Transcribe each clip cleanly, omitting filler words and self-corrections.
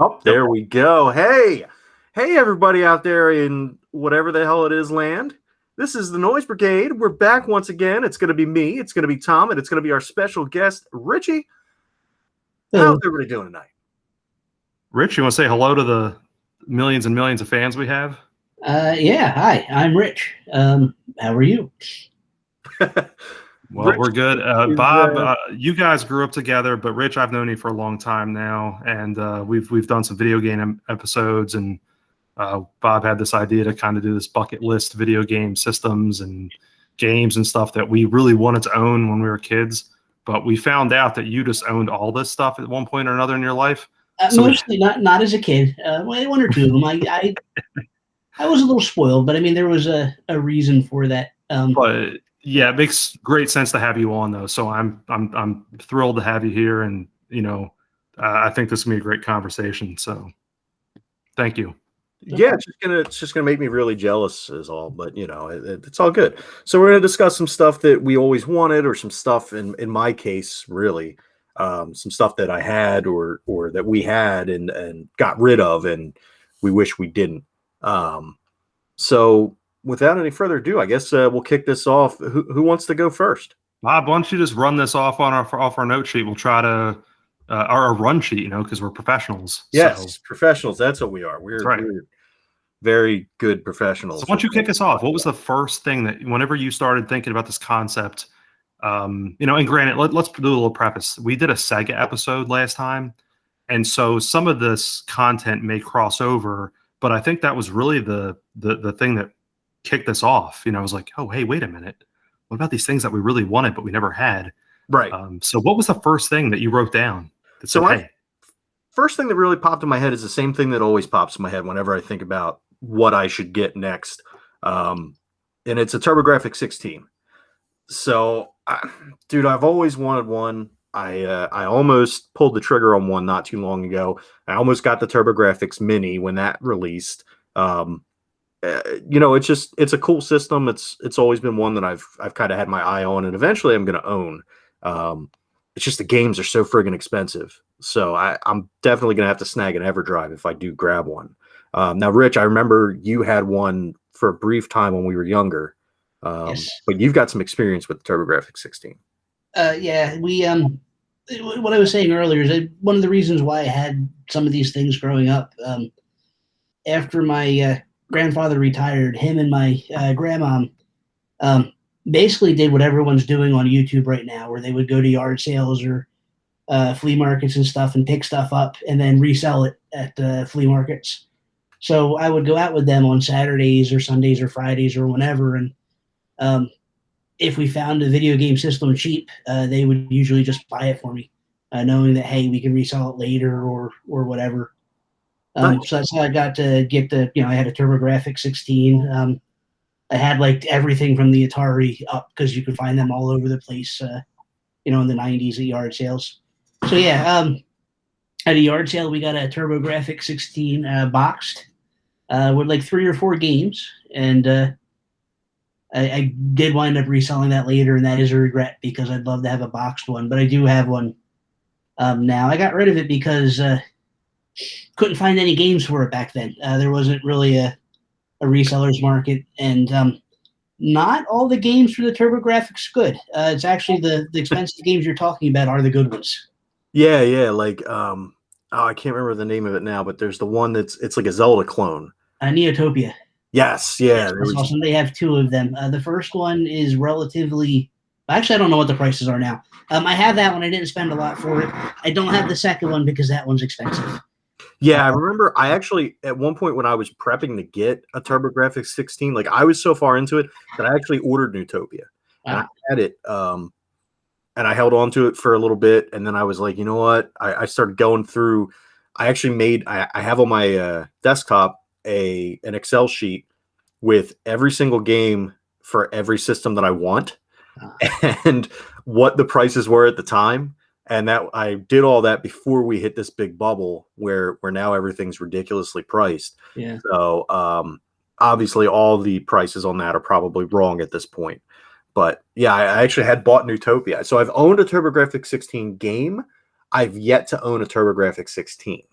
Oh, there we go. Hey, everybody out there in whatever the hell it is land. This is the Noise Brigade. We're back once again. It's going to be me, it's going to be Tom, and it's going to be our special guest, Richie. How's everybody doing tonight? Rich, you want to say hello to the millions and millions of fans we have? Yeah, hi, I'm Rich. How are you? Well, we're good. Bob, you guys grew up together, but Rich, I've known you for a long time now, and we've done some video game episodes, and Bob had this idea to kind of do this bucket list video game systems and games and stuff that we really wanted to own when we were kids, but we found out that you just owned all this stuff at one point or another in your life. Mostly not as a kid. One or two of them. I was a little spoiled, but I mean there was a reason for that. But yeah, it makes great sense to have you on though. So I'm thrilled to have you here, and I think this is gonna be a great conversation. So thank you. Yeah, it's just gonna make me really jealous is all, but it's all good. So we're gonna discuss some stuff that we always wanted, or some stuff in my case, really, some stuff that I had or that we had and got rid of, and we wish we didn't. So without any further ado, I guess we'll kick this off. Who wants to go first? Bob, why don't you just run this off on our note sheet? We'll try to our run sheet, because we're professionals. Yes, professionals. That's what we are. We're very good professionals. So why don't you kick us off? What was the first thing that, whenever you started thinking about this concept, and granted, let's do a little preface. We did a Sega episode last time, and so some of this content may cross over, but I think that was really the thing that kicked this off. I was like, oh, hey, wait a minute. What about these things that we really wanted but we never had? Right. So what was the first thing that you wrote down that said, hey? First thing that really popped in my head is the same thing that always pops in my head whenever I think about what I should get next. And it's a TurboGrafx 16. So, dude, I've always wanted one. I almost pulled the trigger on one not too long ago. I almost got the TurboGrafx Mini when that released. It's a cool system. It's always been one that I've kind of had my eye on, and eventually I'm going to own. It's just the games are so friggin' expensive. So I'm definitely going to have to snag an EverDrive if I do grab one. Now, Rich, I remember you had one for a brief time when we were younger. Yes. But you've got some experience with the TurboGrafx 16. Yeah, we what I was saying earlier is one of the reasons why I had some of these things growing up. After my grandfather retired, him and my grandma basically did what everyone's doing on YouTube right now, where they would go to yard sales or flea markets and stuff and pick stuff up and then resell it at flea markets. So I would go out with them on Saturdays or Sundays or Fridays or whenever, and if we found a video game system cheap, they would usually just buy it for me, knowing that, hey, we can resell it later or whatever. Nice. So that's how I got to get I had a TurboGrafx 16. I had like everything from the Atari up because you could find them all over the place, in the 90s at yard sales. So yeah, at a yard sale, we got a TurboGrafx 16 boxed with like 3 or 4 games, and I did wind up reselling that later, and that is a regret because I'd love to have a boxed one, but I do have one now. I got rid of it because couldn't find any games for it back then. There wasn't really a reseller's market, and not all the games for the TurboGrafx good. It's actually the expensive games you're talking about are the good ones. Yeah, like I can't remember the name of it now, but there's the one it's like a Zelda clone. Neotopia. Yes, yeah. That's awesome. They have 2 of them. The first one is relatively. Actually, I don't know what the prices are now. I have that one. I didn't spend a lot for it. I don't have the second one because that one's expensive. Yeah, I remember I actually, at one point when I was prepping to get a TurboGrafx 16, like I was so far into it that I actually ordered Neutopia. And I had it, and I held on to it for a little bit, and then I was like, you know what? I started going through. I actually I have on my desktop an Excel sheet with every single game for every system that I want and what the prices were at the time. And that I did all that before we hit this big bubble where now everything's ridiculously priced. Yeah. So obviously all the prices on that are probably wrong at this point. But yeah, I actually had bought Neutopia. So I've owned a TurboGrafx 16 game. I've yet to own a TurboGrafx 16.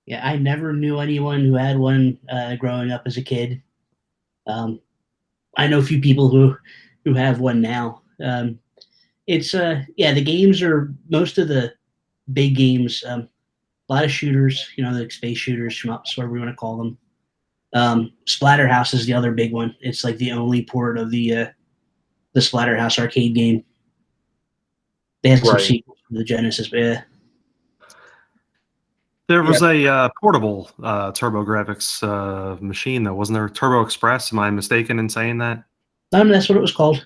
Yeah, I never knew anyone who had one growing up as a kid. I know a few people who have one now. It's yeah, the games are most of the big games. A lot of shooters, like space shooters, shmups, whatever we want to call them. Splatterhouse is the other big one. It's like the only port of the Splatterhouse arcade game. They had some sequels for the Genesis, but yeah. There was a portable TurboGrafx machine, though, wasn't there? Turbo Express. Am I mistaken in saying that? That's what it was called.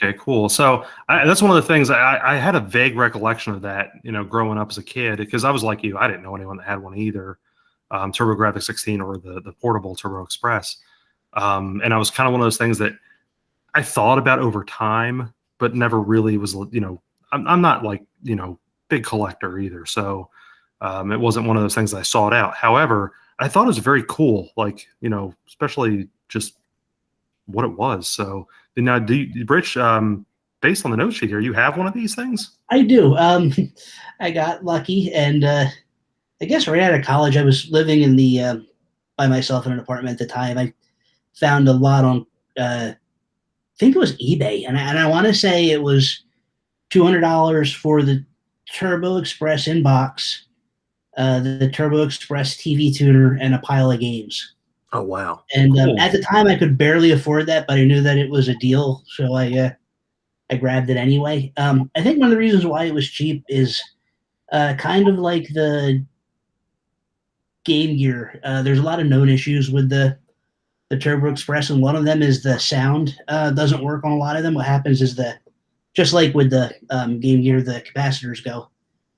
Okay, cool. So that's one of the things I had a vague recollection of that, growing up as a kid, because I was like you. I didn't know anyone that had one either, TurboGrafx 16 or the portable Turbo Express. And I was kind of one of those things that I thought about over time, but never really was, I'm not like, big collector either. So it wasn't one of those things that I sought out. However, I thought it was very cool, like, especially just what it was. So now, Rich, based on the note sheet here, you have one of these things? I do. I got lucky, and I guess right out of college, I was living in the by myself in an apartment at the time. I found a lot on, I think it was eBay, and I want to say it was $200 for the Turbo Express in box, the Turbo Express TV tuner, and a pile of games. Oh, wow. And Cool. at the time, I could barely afford that, but I knew that it was a deal, so I grabbed it anyway. I think one of the reasons why it was cheap is kind of like the Game Gear. There's a lot of known issues with the Turbo Express, and one of them is the sound doesn't work on a lot of them. What happens is just like with the Game Gear, the capacitors go.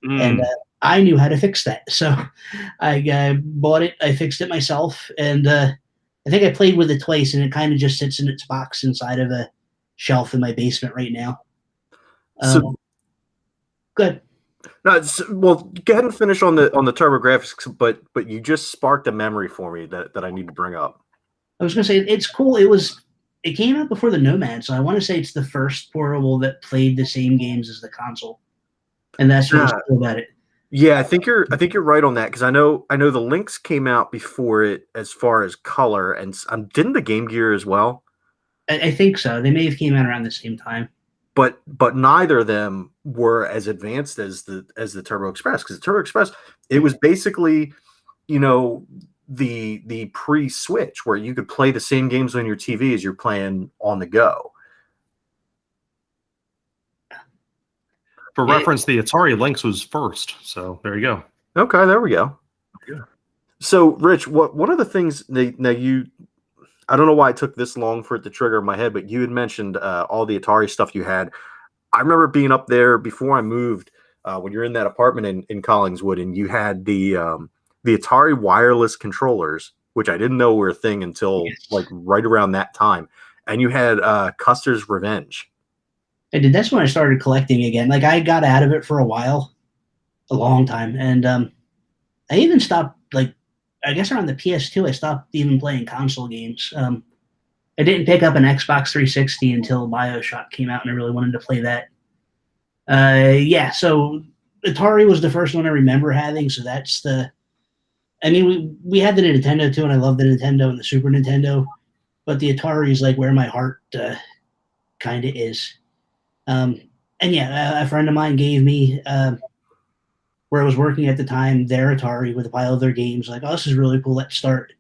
And I knew how to fix that. So I bought it, I fixed it myself, and I think I played with it twice, and it kind of just sits in its box inside of a shelf in my basement right now. So good. No, well, go ahead and finish on the TurboGrafx, but you just sparked a memory for me that I need to bring up. I was going to say, it's cool. It came out before the Nomad, so I want to say it's the first portable that played the same games as the console, and that's what's cool about it. Yeah, I think you're right on that, because I know the Lynx came out before it as far as color, and didn't the Game Gear as well? I think so. They may have came out around the same time, but neither of them were as advanced as the Turbo Express, because the Turbo Express, it was basically, the pre-switch where you could play the same games on your TV as you're playing on the go. For reference, the Atari Lynx was first, so there you go. Okay, there we go. Yeah. So, Rich, one of the things now I don't know why it took this long for it to trigger in my head, but you had mentioned all the Atari stuff you had. I remember being up there before I moved when you're in that apartment in Collingswood, and you had the Atari wireless controllers, which I didn't know were a thing until like right around that time, and you had Custer's Revenge. I did. That's when I started collecting again. Like, I got out of it for a long time, and I even stopped. Like, I guess around the PS2, I stopped even playing console games. I didn't pick up an Xbox 360 until BioShock came out, and I really wanted to play that. Yeah, so Atari was the first one I remember having. So that's I mean, we had the Nintendo too, and I love the Nintendo and the Super Nintendo, but the Atari is like where my heart kind of is. And yeah, a friend of mine gave me, where I was working at the time, their Atari with a pile of their games. Like, oh, this is really cool. Let's start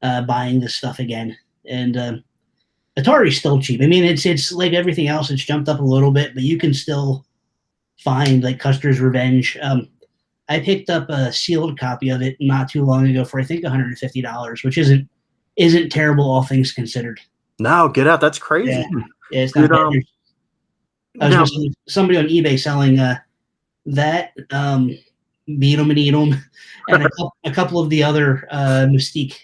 buying this stuff again. And Atari's still cheap. I mean, it's like everything else. It's jumped up a little bit, but you can still find like Custer's Revenge. I picked up a sealed copy of it not too long ago for I think $150, which isn't terrible, all things considered. No, get out. That's crazy. Yeah, it's not bad. I was just somebody on eBay selling that, Beat 'em and Eat 'em, and a couple of the other Mystique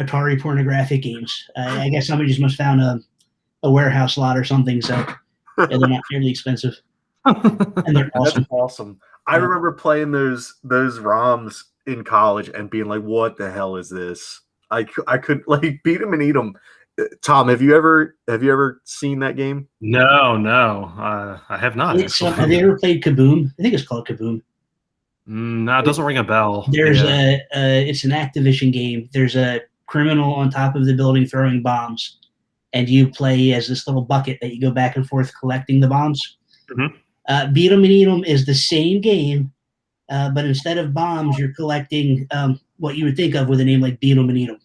Atari pornographic games. I guess somebody just must have found a warehouse lot or something, so they're not fairly expensive. And they're awesome. That's awesome. I remember playing those ROMs in college and being like, what the hell is this? I could like Beat 'em and Eat 'em. Tom, have you ever seen that game? No, I have not. Have you ever played Kaboom? I think it's called Kaboom. No, it doesn't ring a bell. There's it's an Activision game. There's a criminal on top of the building throwing bombs, and you play as this little bucket that you go back and forth collecting the bombs. Mm-hmm. Beat 'em and Eat 'em is the same game, but instead of bombs, you're collecting what you would think of with a name like Beat 'em and Eat 'em.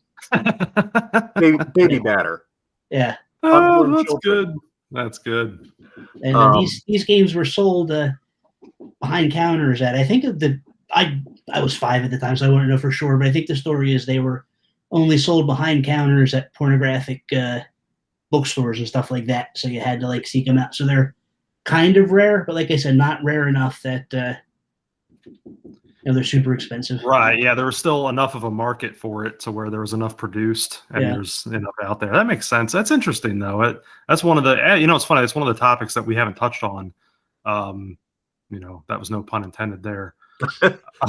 Baby batter. Yeah. Oh, that's good. That's good. And these games were sold behind counters at, I think I was 5 at the time, so I wouldn't know for sure, but I think the story is they were only sold behind counters at pornographic bookstores and stuff like that. So you had to like seek them out. So they're kind of rare, but like I said, not rare enough that they're super expensive. Right. Yeah. There was still enough of a market for it to where there was enough produced and there's enough out there. That makes sense. That's interesting though. That's one of the, it's funny. It's one of the topics that we haven't touched on. That was no pun intended there.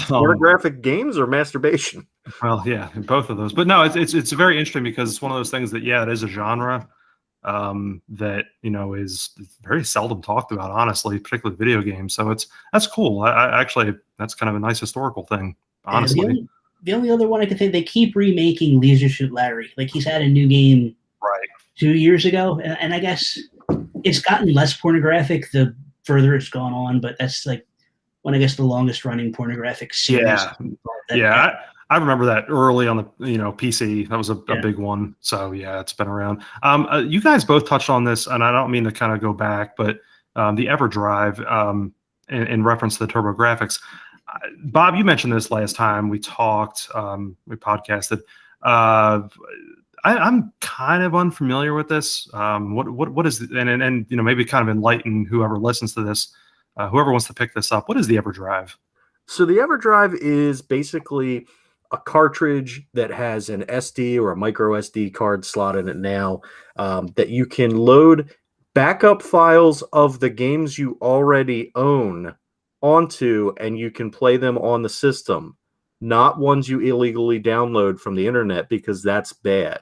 Pornographic games or masturbation? Well, yeah, both of those. But no, it's very interesting because it's one of those things that, it is a genre that, is very seldom talked about, honestly, particularly video games. So that's cool. I actually, that's kind of a nice historical thing, honestly. The only other one I can think, they keep remaking Leisure Suit Larry. Like he's had a new game 2 years ago. And I guess it's gotten less pornographic the further it's gone on, but that's like one, I guess, the longest running pornographic series. Yeah. I remember that early on the PC. That was a big one. So yeah, it's been around. You guys both touched on this, and I don't mean to kind of go back, but the EverDrive in reference to the TurboGrafx. Bob, you mentioned this last time we talked. We podcasted. I'm kind of unfamiliar with this. What is and maybe kind of enlighten whoever listens to this, whoever wants to pick this up. What is the EverDrive? So the EverDrive is basically a cartridge that has an SD or a micro SD card slot in it now, that you can load backup files of the games you already own onto, and you can play them on the system, not ones you illegally download from the internet, because that's bad.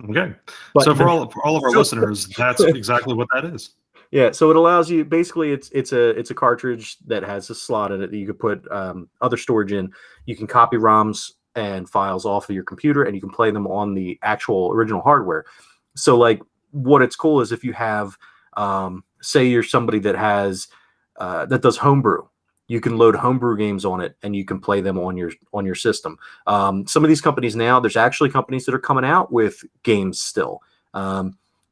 Okay. So for all of our listeners, that's exactly what that is. Yeah, so it allows you, basically it's a cartridge that has a slot in it that you could put other storage in. You can copy ROMs and files off of your computer, and you can play them on the actual original hardware. So like what it's cool is if you have, say you're somebody that has that does homebrew, you can load homebrew games on it and you can play them on your system. Some of these companies now, there's actually companies that are coming out with games still.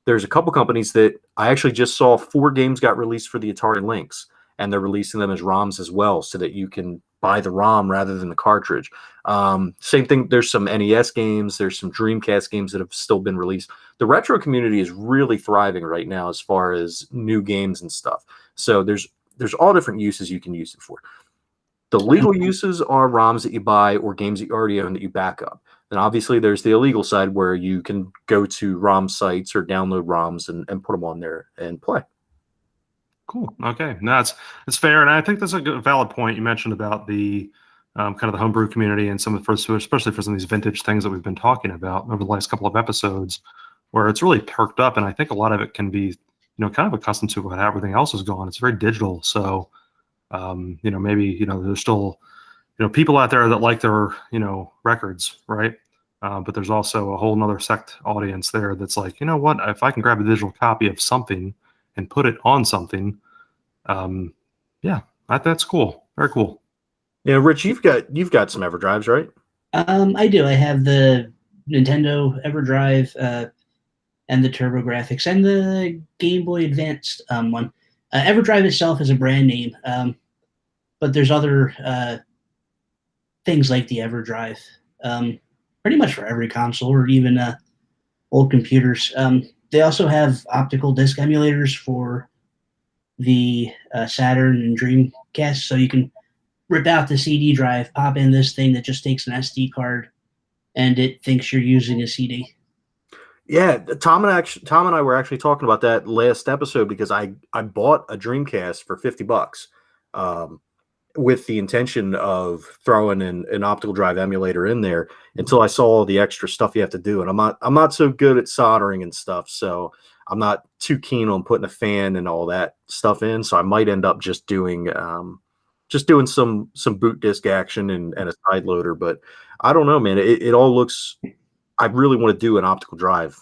There's a couple companies that I actually just saw 4 games got released for the Atari Lynx, and they're releasing them as ROMs as well, so that you can buy the ROM rather than the cartridge. Same thing. There's some NES games. There's some Dreamcast games that have still been released. The retro community is really thriving right now as far as new games and stuff. So there's all different uses you can use it for. The legal uses are ROMs that you buy or games that you already own that you back up. And obviously there's the illegal side where you can go to ROM sites or download ROMs and put them on there and play. Cool. Okay. No, it's fair. And I think that's a good, valid point you mentioned about the kind of the homebrew community and especially for some of these vintage things that we've been talking about over the last couple of episodes, where it's really perked up. And I think a lot of it can be, kind of accustomed to what everything else is going. It's very digital. So, maybe, there's still, people out there that like their, records, right? But there's also a whole nother sect audience there that's like, you know what, if I can grab a digital copy of something and put it on something, that's cool. Very cool. Yeah, Rich, you've got some EverDrives, right? I do. I have the Nintendo EverDrive and the TurboGrafx and the Game Boy Advanced one. EverDrive itself is a brand name, but there's other things like the EverDrive, pretty much for every console or even old computers. They also have optical disc emulators for the Saturn and Dreamcast, so you can rip out the CD drive, pop in this thing that just takes an SD card, and it thinks you're using a CD. Yeah, Tom and I were actually talking about that last episode, because I bought a Dreamcast for $50 with the intention of throwing an optical drive emulator in there, until I saw all the extra stuff you have to do, and I'm not so good at soldering and stuff, so I'm not too keen on putting a fan and all that stuff in. So I might end up just doing just doing some boot disk action and a side loader. But I don't know, man. It all looks. I really want to do an optical drive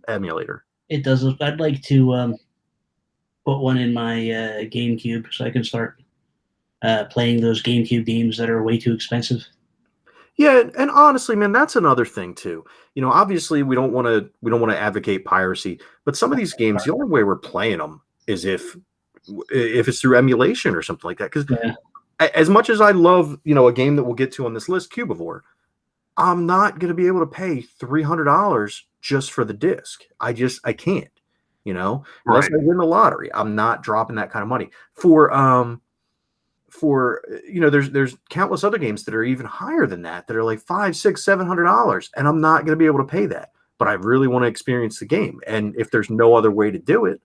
emulator. It does. I'd like to put one in my GameCube so I can start playing those GameCube games that are way too expensive. Yeah, and honestly, man, that's another thing too. Obviously, we don't want to advocate piracy, but some of these games, the only way we're playing them is if it's through emulation or something like that. Because as much as I love, a game that we'll get to on this list, Cubivore, I'm not going to be able to pay $300 just for the disc. I can't. Unless I win the lottery, I'm not dropping that kind of money for there's countless other games that are even higher than that are like $500, $600, $700, and I'm not going to be able to pay that. But I really want to experience the game, and if there's no other way to do it,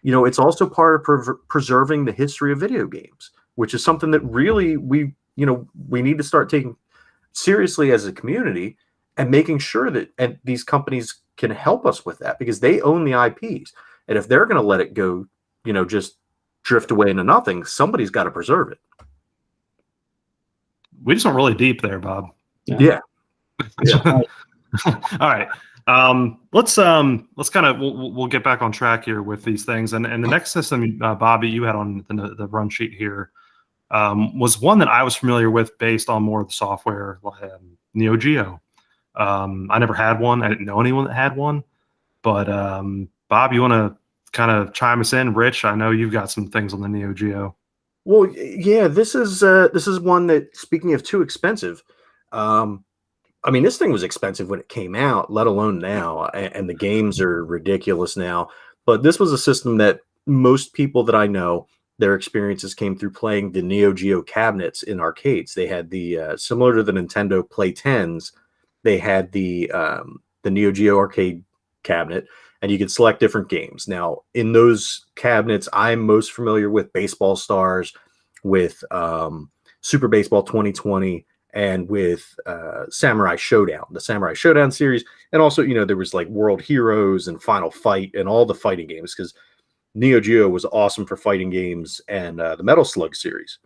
it's also part of preserving the history of video games, which is something that really we need to start taking seriously as a community, and making sure that these companies can help us with that, because they own the IPs, and if they're going to let it go, just drift away into nothing, somebody's got to preserve it. We just went really deep there, Bob. Yeah. All right. Let's kind of we'll get back on track here with these things. And the next system, Bobby, you had on the run sheet here was one that I was familiar with based on more of the software, Neo Geo. I never had one. I didn't know anyone that had one. But Bob, you want to kind of chime us in? Rich, I know you've got some things on the Neo Geo. Well, yeah, this is one that, speaking of too expensive, this thing was expensive when it came out, let alone now, and the games are ridiculous now. But this was a system that most people that I know, their experiences came through playing the Neo Geo cabinets in arcades. They had the similar to the Nintendo Play 10s, they had the Neo Geo arcade cabinet, and you could select different games. Now, in those cabinets, I'm most familiar with Baseball Stars, with Super Baseball 2020, and with Samurai Showdown, the Samurai Showdown series. And also, there was like World Heroes and Final Fight and all the fighting games, because Neo Geo was awesome for fighting games, and the Metal Slug series.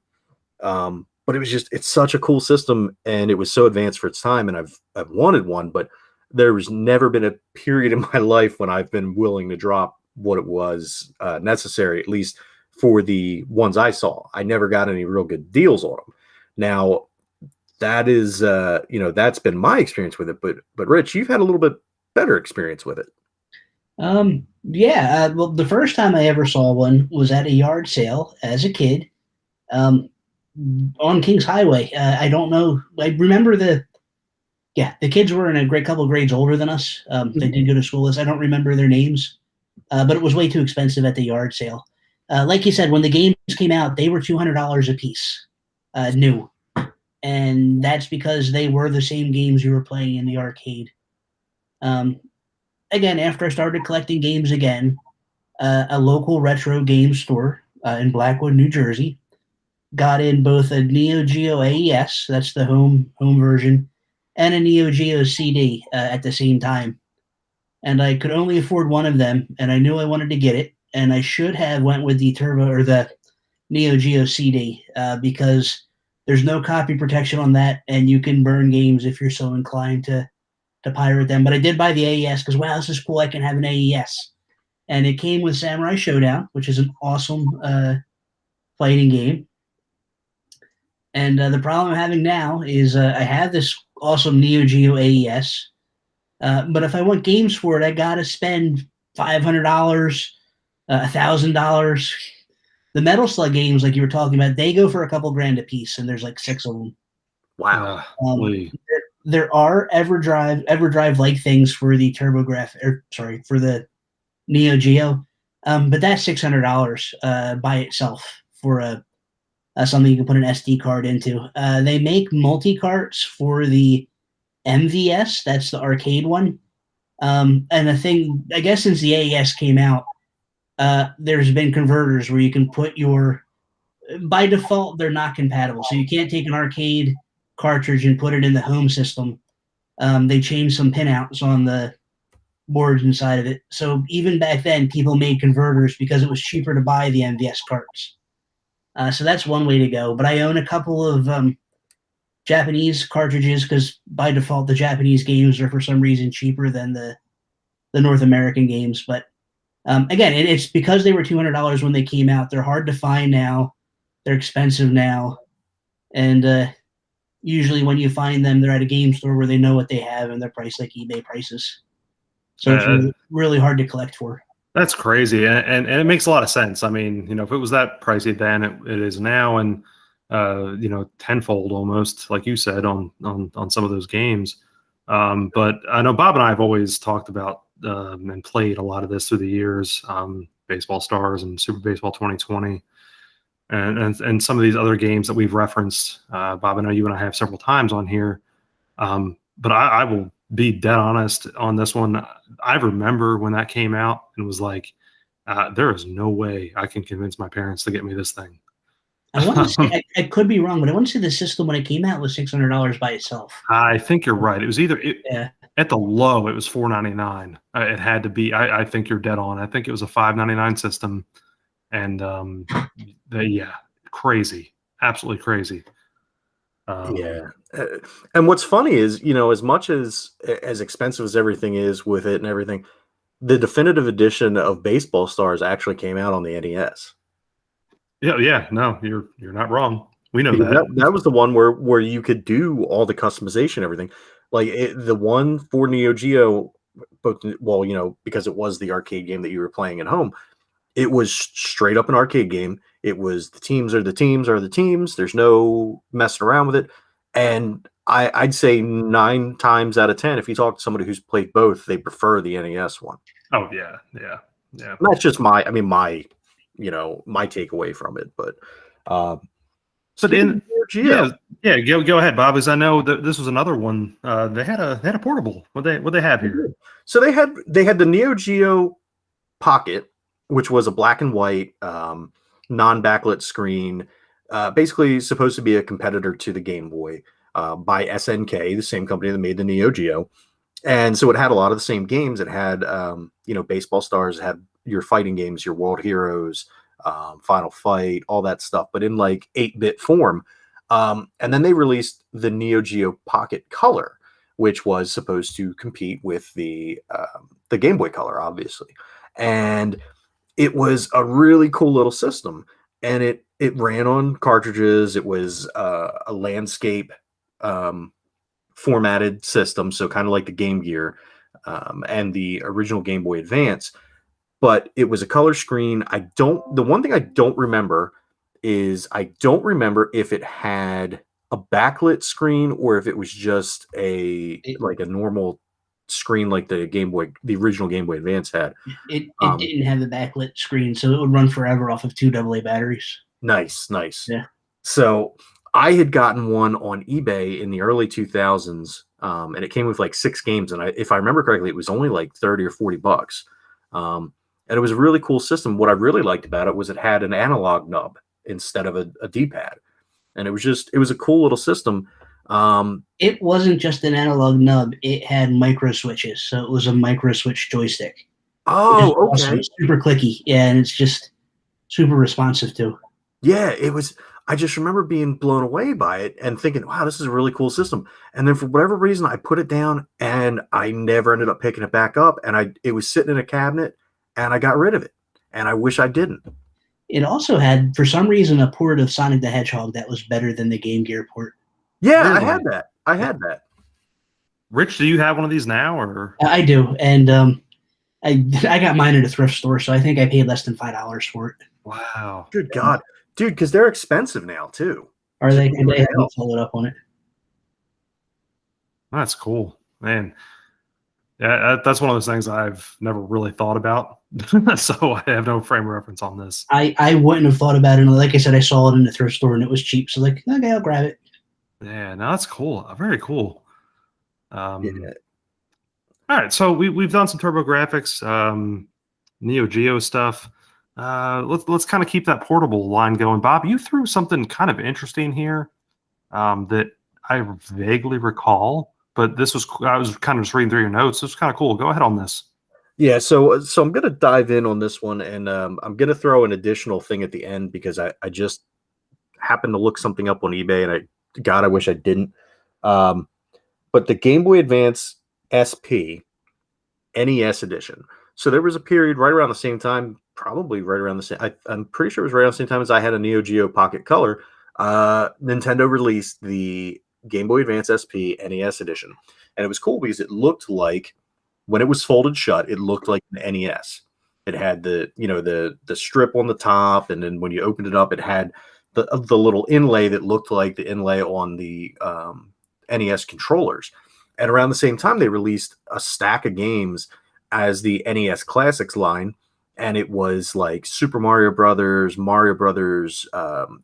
But it's such a cool system, and it was so advanced for its time, and I've wanted one, but there was never been a period in my life when I've been willing to drop what it was necessary, at least for the ones I saw. I never got any real good deals on them. Now, that is, that's been my experience with it. But Rich, you've had a little bit better experience with it. Well, the first time I ever saw one was at a yard sale as a kid on Kings Highway. I don't know. I remember the kids were in a couple of grades older than us. They did go to school with us. I don't remember their names, but it was way too expensive at the yard sale. Like you said, when the games came out, they were $200 a piece, new. And that's because they were the same games you were playing in the arcade. Again, after I started collecting games again, a local retro game store in Blackwood, New Jersey, got in both a Neo Geo AES, that's the home version, and a Neo Geo CD at the same time. And I could only afford one of them, and I knew I wanted to get it, and I should have went with the Turbo or the Neo Geo CD because there's no copy protection on that, and you can burn games if you're so inclined to pirate them. But I did buy the AES because, wow, this is cool. I can have an AES. And it came with Samurai Showdown, which is an awesome fighting game. And the problem I'm having now is I have this awesome Neo Geo AES, but if I want games for it, I got to spend $500, $1,000. The Metal Slug games, like you were talking about, they go for a couple grand a piece, and there's like 6 of them. Wow. There are EverDrive like things for the for the Neo Geo, but that's $600 by itself for something you can put an SD card into. They make multi-carts for the MVS, that's the arcade one. And the thing, I guess since the AES came out, there's been converters where you can put by default, they're not compatible. So you can't take an arcade cartridge and put it in the home system. They changed some pinouts on the boards inside of it. So even back then, people made converters because it was cheaper to buy the MVS carts. So that's one way to go. But I own a couple of Japanese cartridges because by default the Japanese games are for some reason cheaper than the North American games. But again, it's because they were $200 when they came out. They're hard to find now. They're expensive now, and usually when you find them, they're at a game store where they know what they have and they're priced like eBay prices. So it's really, really hard to collect for. That's crazy, and it makes a lot of sense. I mean, you know, if it was that pricey then, it is now, and you know, tenfold almost, like you said, on some of those games. But I know Bob and I have always talked about and played a lot of this through the years, Baseball Stars and Super Baseball 2020, and some of these other games that we've referenced. Bob, I know you and I have several times on here, but I will be dead honest on this one. I remember when that came out and was like, there is no way I can convince my parents to get me this thing. I want to say, I could be wrong, but I want to say the system when it came out was $600 by itself. I think you're right. It was either at the low, it was $499. It had to be. I think you're dead on. I think it was a $599 system, and crazy, absolutely crazy. And what's funny is, you know, as much as expensive as everything is with it and everything, the definitive edition of Baseball Stars actually came out on the NES. Yeah, no, you're not wrong. We know that was the one where you could do all the customization, everything. Like the one for Neo Geo, well, you know, because it was the arcade game that you were playing at home, it was straight up an arcade game. It was the teams are the teams. There's no messing around with it. And I'd say 9 times out of 10, if you talk to somebody who's played both, they prefer the NES one. Oh yeah. And that's just my takeaway from it. But go ahead, Bob. As I know that this was another one. They had a portable. What they have here? So they had the Neo Geo Pocket, which was a black and white non-backlit screen, basically supposed to be a competitor to the Game Boy by SNK, the same company that made the Neo Geo. And so it had a lot of the same games. It had, Baseball Stars, it had your fighting games, your World Heroes, Final Fight, all that stuff, but in like 8-bit form. And then they released the Neo Geo Pocket Color, which was supposed to compete with the Game Boy Color, obviously. And it was a really cool little system, and it ran on cartridges. It was a landscape formatted system, so kind of like the Game Gear and the original Game Boy Advance, but it was a color screen. The one thing I don't remember is if it had a backlit screen or if it was just a normal screen like the original Game Boy Advance had. It didn't have the backlit screen, so it would run forever off of 2 AA batteries. Nice. Yeah. So I had gotten one on eBay in the early 2000s, and it came with like 6 games. And if I remember correctly, it was only like $30 or $40. And it was a really cool system. What I really liked about it was it had an analog nub instead of a D-pad. And it was a cool little system. It wasn't just an analog nub; it had micro switches, so it was a micro switch joystick. Oh, okay. Awesome. Super clicky, yeah, and it's just super responsive too. Yeah, it was. I just remember being blown away by it and thinking, "Wow, this is a really cool system." And then for whatever reason, I put it down, and I never ended up picking it back up. And it was sitting in a cabinet, and I got rid of it. And I wish I didn't. It also had, for some reason, a port of Sonic the Hedgehog that was better than the Game Gear port. Yeah, really? I had that. Rich, do you have one of these now, or? I do, and I got mine at a thrift store, so I think I paid less than $5 for it. Wow, good God, dude! Because they're expensive now too. Are they? They haven't followed up on it. That's cool, man. Yeah, that's one of those things I've never really thought about, so I have no frame of reference on this. I wouldn't have thought about it. Like I said, I saw it in the thrift store and it was cheap, so like, okay, I'll grab it. Yeah, no, that's cool. Very cool. Yeah. All right, so we've done some TurboGrafx, Neo Geo stuff. Let's kind of keep that portable line going. Bob, you threw something kind of interesting here that I vaguely recall, but I was kind of just reading through your notes. This was kind of cool. Go ahead on this. Yeah, so I'm going to dive in on this one, and I'm going to throw an additional thing at the end because I just happened to look something up on eBay, and I wish I didn't. But the Game Boy Advance SP NES edition. So there was a period right around the same time, probably right around the same. I'm pretty sure it was right around the same time as I had a Neo Geo Pocket Color. Nintendo released the Game Boy Advance SP NES edition, and it was cool because it looked like, when it was folded shut, it looked like an NES. It had the strip on the top, and then when you opened it up, it had the little inlay that looked like the inlay on the NES controllers. And around the same time, they released a stack of games as the NES Classics line, and it was like Super Mario Brothers,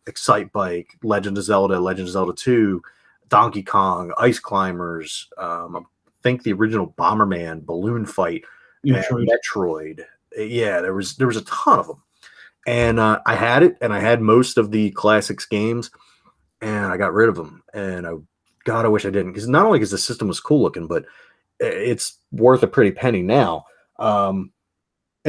Excite Bike, Legend of Zelda 2, Donkey Kong, Ice Climbers, I think the original Bomberman, Balloon Fight, Metroid. Yeah, there was a ton of them. And I had it, and I had most of the Classics games, and I got rid of them. And God, I wish I didn't, because not only because the system was cool looking, but it's worth a pretty penny now. And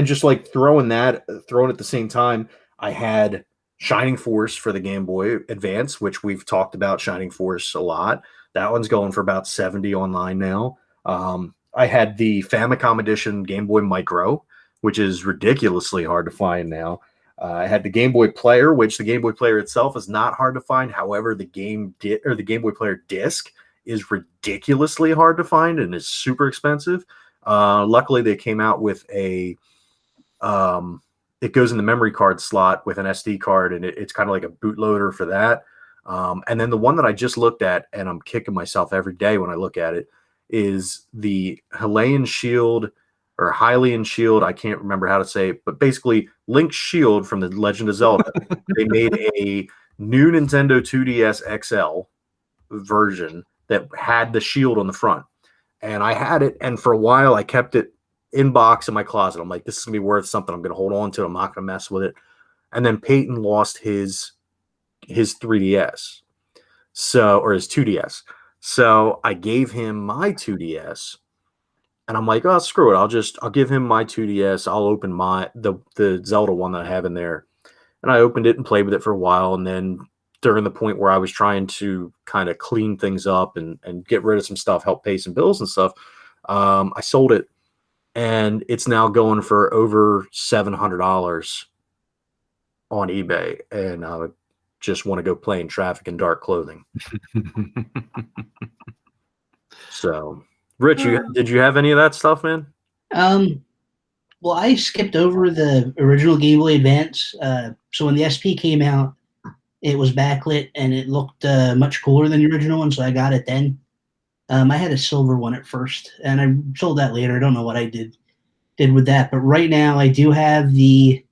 just like throwing at the same time, I had Shining Force for the Game Boy Advance, which we've talked about Shining Force a lot. That one's going for about $70 online now. I had the Famicom edition Game Boy Micro, which is ridiculously hard to find now. I had the Game Boy Player, which the Game Boy Player itself is not hard to find. However, the Game Boy Player disc is ridiculously hard to find and is super expensive. Luckily, they came out with a it goes in the memory card slot with an SD card, and it's kind of like a bootloader for that. And then the one that I just looked at, and I'm kicking myself every day when I look at it, is the Hylian Shield. I can't remember how to say it, but basically Link's Shield from the Legend of Zelda. They made a new Nintendo 2DS XL version that had the shield on the front. And I had it, and for a while I kept it in box in my closet. I'm like, this is going to be worth something. I'm going to hold on to it. I'm not going to mess with it. And then Peyton lost his 3DS. Or his 2DS. So I gave him my 2DS. And I'm like, oh, screw it. I'll give him my 2DS. I'll open the Zelda one that I have in there. And I opened it and played with it for a while. And then during the point where I was trying to kind of clean things up and get rid of some stuff, help pay some bills and stuff, I sold it. And it's now going for over $700 on eBay. And I just want to go play in traffic in dark clothing. So... Rich, did you have any of that stuff, man? Well, I skipped over the original Game Boy Advance. So when the SP came out, it was backlit and it looked much cooler than the original one, so I got it then. I had a silver one at first, and I sold that later. I don't know what I did with that, but right now I do have the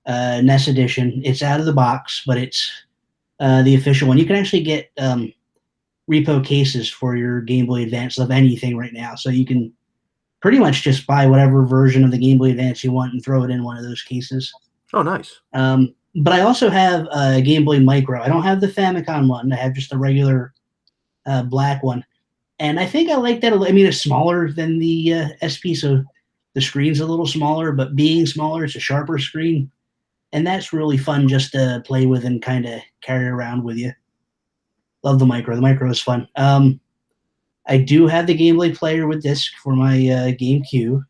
NES edition. It's out of the box, but it's the official one. You can actually get repo cases for your Game Boy Advance of anything right now, so you can pretty much just buy whatever version of the Game Boy Advance you want and throw it in one of those cases. Oh, nice. But I also have a Game Boy Micro. I don't have the Famicom one. I have just a regular black one, and I think I like that. I mean, it's smaller than the SP, so the screen's a little smaller, but being smaller, it's a sharper screen, and that's really fun just to play with and kind of carry around with you. Love the Micro. The Micro is fun. I do have the Game Boy Player with disc for my GameCube.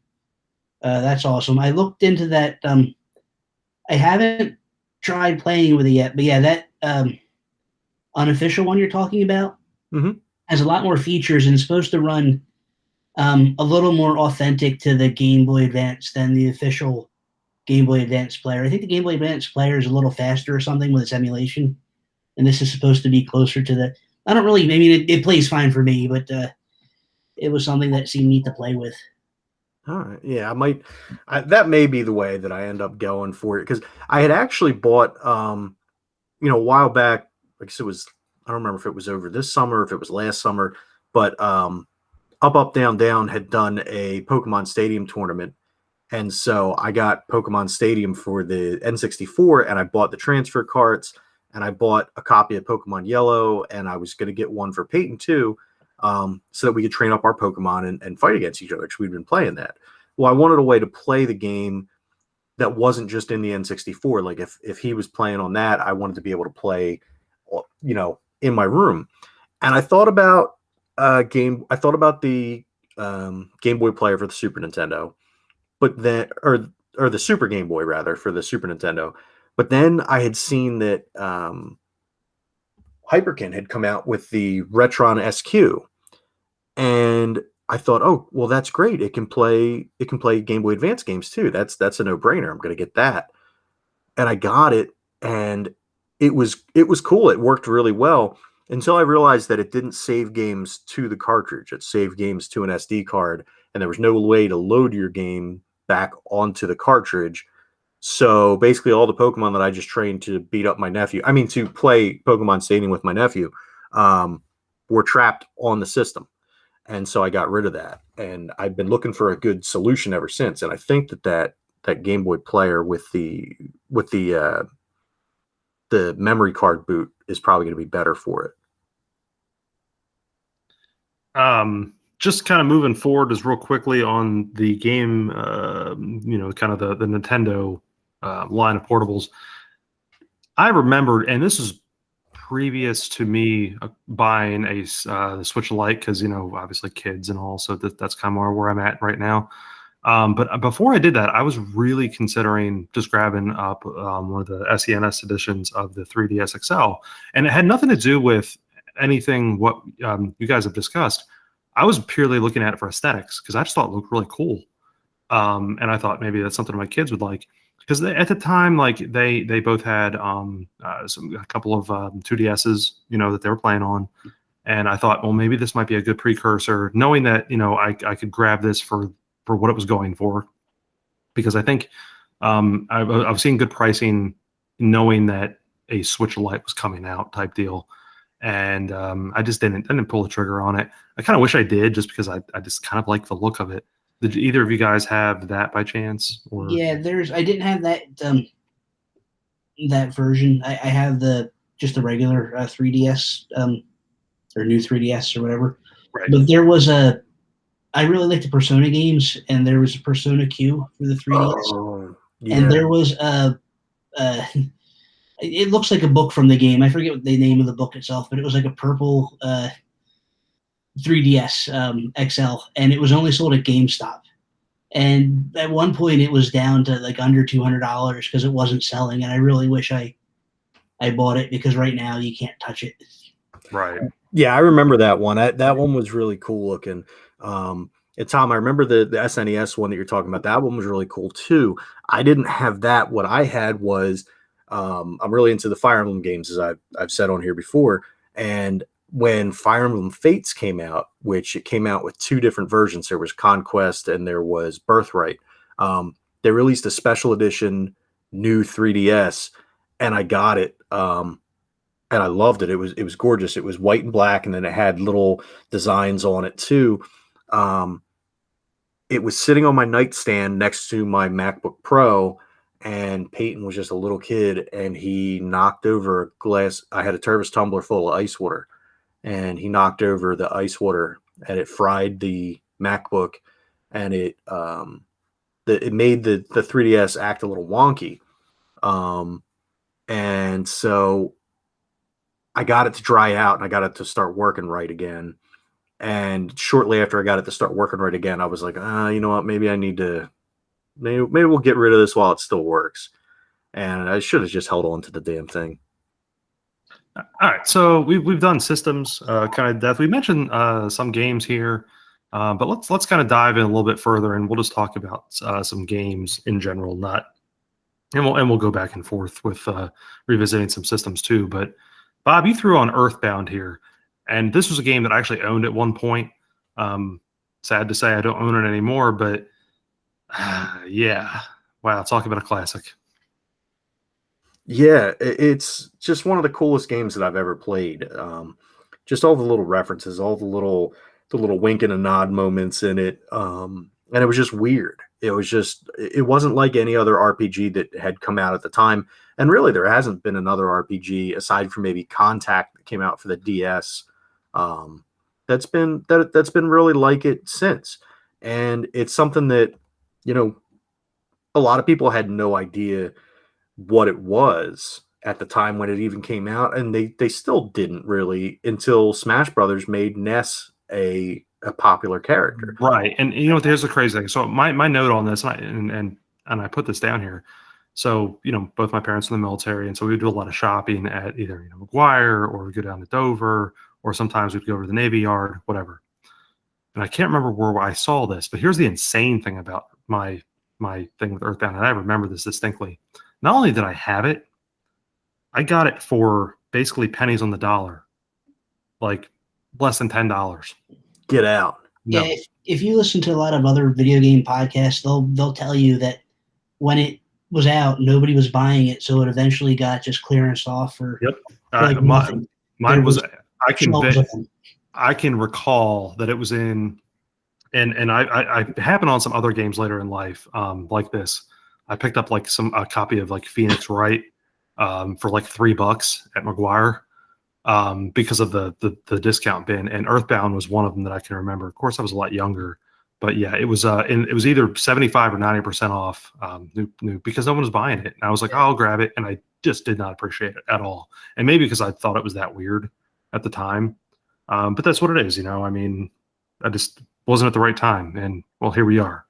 That's awesome. I looked into that. I haven't tried playing with it yet, but yeah, that unofficial one you're talking about has a lot more features and is supposed to run a little more authentic to the Game Boy Advance than the official Game Boy Advance player. I think the Game Boy Advance player is a little faster or something with its emulation. And this is supposed to be closer to the... I don't really... I mean, it plays fine for me, but it was something that seemed neat to play with. All right. Yeah, that may be the way that I end up going for it. Because I had actually bought, a while back, I guess it was... I don't remember if it was over this summer, or if it was last summer, but Up, Up, Down, Down had done a Pokemon Stadium tournament. And so I got Pokemon Stadium for the N64, and I bought the transfer carts, and I bought a copy of Pokemon Yellow, and I was going to get one for Peyton too, so that we could train up our Pokemon and fight against each other, because we'd been playing that. Well, I wanted a way to play the game that wasn't just in the N64. Like if he was playing on that, I wanted to be able to play in my room. And I thought about I thought about the Game Boy player for the Super Nintendo, but then or the Super Game Boy rather for the Super Nintendo. But then I had seen that Hyperkin had come out with the Retron SQ, and I thought, oh well, that's great. It can play Game Boy Advance games too. That's a no brainer. I'm going to get that, and I got it, and it was cool. It worked really well until I realized that it didn't save games to the cartridge. It saved games to an SD card, and there was no way to load your game back onto the cartridge. So basically all the Pokemon that I just trained to beat up my nephew, to play Pokemon Stadium with my nephew, were trapped on the system. And so I got rid of that. And I've been looking for a good solution ever since. And I think that Game Boy player with the memory card boot is probably going to be better for it. Just kind of moving forward is real quickly on the game, kind of the Nintendo line of portables. I remembered, and this is previous to me buying the Switch Lite, because obviously kids and all, so that's kind of where I'm at right now. But before I did that, I was really considering just grabbing up one of the SENS editions of the 3DS XL, and it had nothing to do with anything what you guys have discussed. I was purely looking at it for aesthetics because I just thought it looked really cool, and I thought maybe that's something my kids would like. Because at the time, like they both had a couple of 2DSs, that they were playing on, and I thought, well, maybe this might be a good precursor, knowing that I could grab this for what it was going for, because I think I've seen good pricing, knowing that a Switch Lite was coming out type deal, and I just didn't pull the trigger on it. I kind of wish I did, just because I just kind of like the look of it. Did either of you guys have that by chance? Or? Yeah, I didn't have that that version. I have just the regular 3DS or new 3DS or whatever. Right. But there was I really liked the Persona games, and there was a Persona Q for the 3DS. Oh, yeah. And there was it looks like a book from the game. I forget what the name of the book itself, but it was like a purple 3DS XL, and it was only sold at GameStop. And at one point, it was down to like under $200 because it wasn't selling. And I really wish I bought it, because right now you can't touch it. Right. Yeah, I remember that one. That one was really cool looking. And Tom, I remember the SNES one that you're talking about. That one was really cool too. I didn't have that. What I had was I'm really into the Fire Emblem games, as I've said on here before. And when Fire Emblem Fates came out, which it came out with two different versions, there was Conquest and there was Birthright. They released a special edition new 3DS, and I got it. And I loved it. It was gorgeous. It was white and black, and then it had little designs on it too. It was sitting on my nightstand next to my MacBook Pro, and Peyton was just a little kid, and he knocked over a glass. I had a Tervis tumbler full of ice water, and he knocked over the ice water, and it fried the MacBook, and it made the 3DS act a little wonky. And so I got it to dry out, and I got it to start working right again. And shortly after I got it to start working right again, I was like, you know what? Maybe I need to, maybe we'll get rid of this while it still works. And I should have just held on to the damn thing. All right, so we've done systems kind of depth. We mentioned some games here, but let's kind of dive in a little bit further, and we'll just talk about some games in general, and we'll go back and forth with revisiting some systems too. But Bob, you threw on Earthbound here, and this was a game that I actually owned at one point. Sad to say, I don't own it anymore, but yeah, wow, talk about a classic. Yeah, it's just one of the coolest games that I've ever played. Just all the little references, all the little wink and a nod moments in it. And it was just weird. It wasn't like any other RPG that had come out at the time. And really, there hasn't been another RPG aside from maybe Contact that came out for the DS. That's been really like it since. And it's something that, a lot of people had no idea what it was at the time when it even came out, and they still didn't really until Smash Brothers made Ness a popular character. Right. And you know, here's the crazy thing. So my note on this, and I put this down here. So, you know, both my parents in the military, and so we would do a lot of shopping at either, you know, McGuire, or we'd go down to Dover, or sometimes we'd go over to the Navy Yard, whatever. And I can't remember where I saw this, but here's the insane thing about my thing with Earthbound, and I remember this distinctly. Not only did I have it, I got it for basically pennies on the dollar, like less than $10. Get out. No. Yeah, if you listen to a lot of other video game podcasts, they'll tell you that when it was out, nobody was buying it, so it eventually got just clearance off for. Yep. Like mine was. I can recall that it was in, and I happened on some other games later in life, like this. I picked up like a copy of like Phoenix Wright, for like $3 at McGuire, because of the discount bin, and Earthbound was one of them that I can remember. Of course, I was a lot younger, but yeah, it was it was either 75 or 90% off, new, because no one was buying it, and I was like, oh, I'll grab it, and I just did not appreciate it at all, and maybe because I thought it was that weird at the time, but that's what it is, you know. I mean, I just wasn't at the right time, and well, here we are.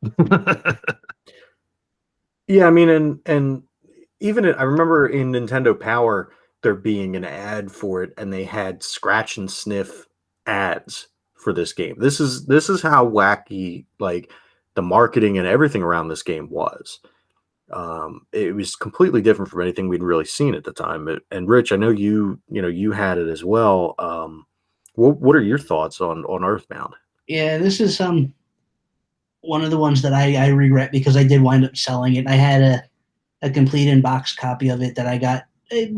Yeah, I mean, and even I remember in Nintendo Power there being an ad for it, and they had scratch and sniff ads for this game. This is how wacky like the marketing and everything around this game was. It was completely different from anything we'd really seen at the time. And Rich, I know you had it as well. What are your thoughts on Earthbound? Yeah, this is one of the ones that I regret, because I did wind up selling it. I had a complete in-box copy of it that I got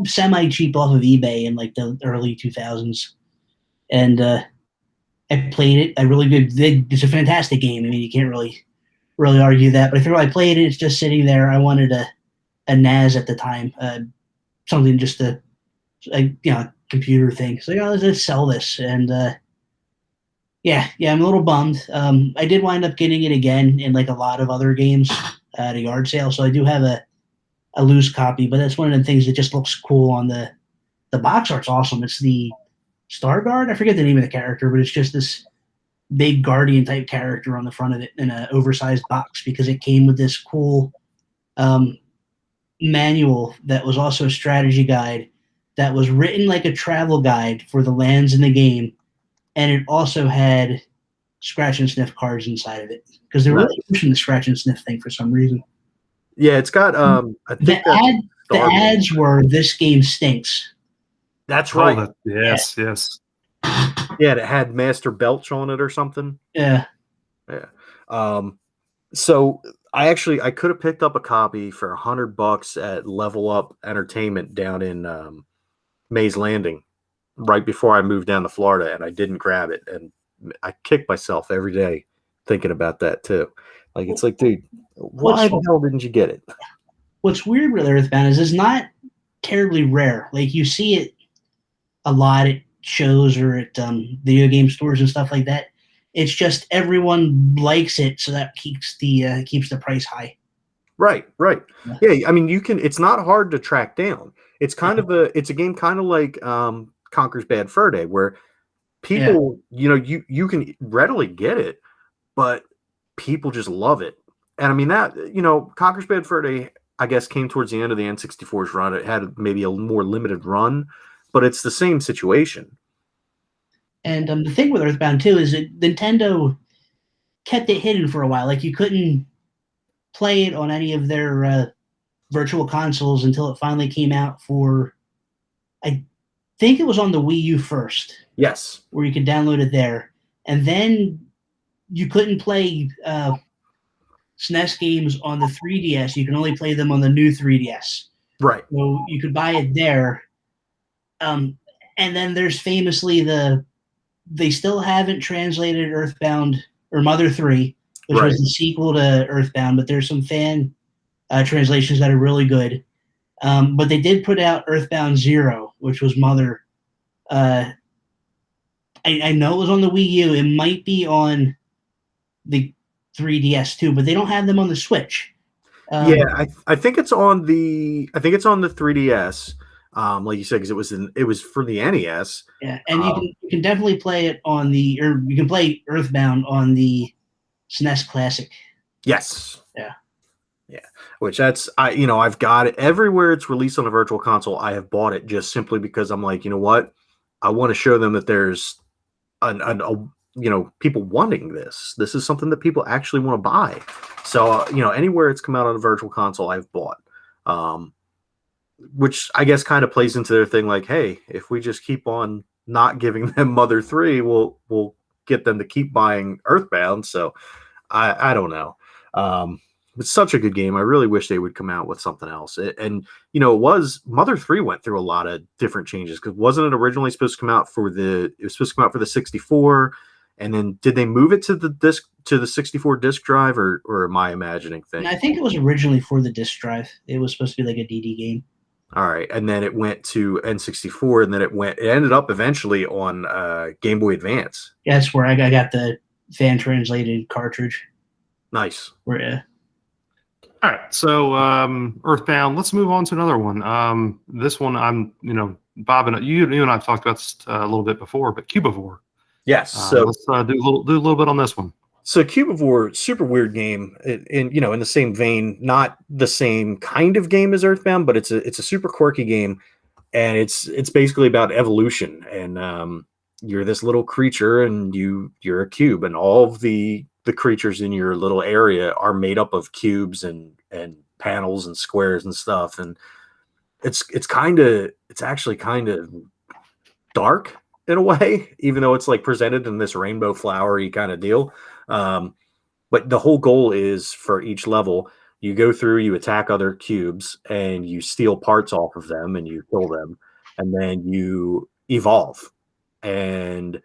semi-cheap off of eBay in like the early 2000s. And I played it. I really did. It's a fantastic game. I mean, you can't really argue that. But I played it. It's just sitting there. I wanted a NAS at the time, something just a computer thing. So let's sell this. And yeah, I'm a little bummed. I did wind up getting it again in like a lot of other games at a yard sale. So I do have a loose copy, but that's one of the things that just looks cool on the box art's awesome. It's the Star Guard. I forget the name of the character, but it's just this big guardian type character on the front of it in an oversized box, because it came with this cool manual that was also a strategy guide that was written like a travel guide for the lands in the game. And it also had scratch and sniff cards inside of it, because they're really pushing the scratch and sniff thing for some reason. Yeah, it's got I think the ads were "This game stinks." That's right. Oh, yes. Yeah, it had Master Belch on it or something. Yeah. So I could have picked up a copy for $100 at Level Up Entertainment down in Mays Landing right before I moved down to Florida, and I didn't grab it, and I kick myself every day thinking about that too. Like, it's like, dude, why the hell didn't you get it? What's weird with Earthbound is it's not terribly rare. Like, you see it a lot at shows or at video game stores and stuff like that. It's just everyone likes it, so that keeps the price high. Right. Yeah, I mean, it's not hard to track down. It's kind of it's a game kind of like Conker's Bad Fur Day, where people, you can readily get it, but people just love it. And I mean, that, Conker's Bad Fur Day, I guess, came towards the end of the N64's run. It had maybe a more limited run, but it's the same situation. And the thing with Earthbound too is that Nintendo kept it hidden for a while. Like, you couldn't play it on any of their virtual consoles until it finally came out for, I think it was on the Wii U first. Yes. Where you could download it there. And then you couldn't play SNES games on the 3DS. You can only play them on the new 3DS. Right. So you could buy it there. And then there's famously they still haven't translated Earthbound or Mother 3, which was the sequel to Earthbound, but there's some fan translations that are really good. But they did put out Earthbound 0, which was Mother. I know it was on the Wii U. It might be on the 3DS too, but they don't have them on the Switch. I think it's on the 3DS. like you said, because it was for the NES. Yeah, and you can definitely play it on you can play Earthbound on the SNES Classic. Yes. Yeah. Yeah, which I've got it everywhere it's released on a virtual console. I have bought it just simply because I'm like, you know what, I want to show them that there's people wanting this. This is something that people actually want to buy. So anywhere it's come out on a virtual console, I've bought. Which I guess kind of plays into their thing, like, hey, if we just keep on not giving them Mother 3, we'll get them to keep buying Earthbound. So I don't know. It's such a good game. I really wish they would come out with something else. It was Mother 3 went through a lot of different changes, because wasn't it originally supposed to come out for the 64, and then did they move it to the 64 disc drive, or am I imagining things? And I think it was originally for the disc drive. It was supposed to be like a DD game. All right, and then it went to N64, and then it ended up eventually on Game Boy Advance. Yeah, that's where I got the fan translated cartridge. Nice. Where All right, so Earthbound. Let's move on to another one. This one, Bob and you and I've talked about this a little bit before, but Cubivore. Yes. So let's do a little bit on this one. So Cubivore, super weird game. In the same vein, not the same kind of game as Earthbound, but it's a super quirky game, and it's basically about evolution. And you're this little creature, and you're a cube, and all of the creatures in your little area are made up of cubes and panels and squares and stuff. And it's actually kind of dark in a way, even though it's like presented in this rainbow flowery kind of deal. But the whole goal is, for each level, you go through, you attack other cubes, and you steal parts off of them, and you kill them, and then you evolve. And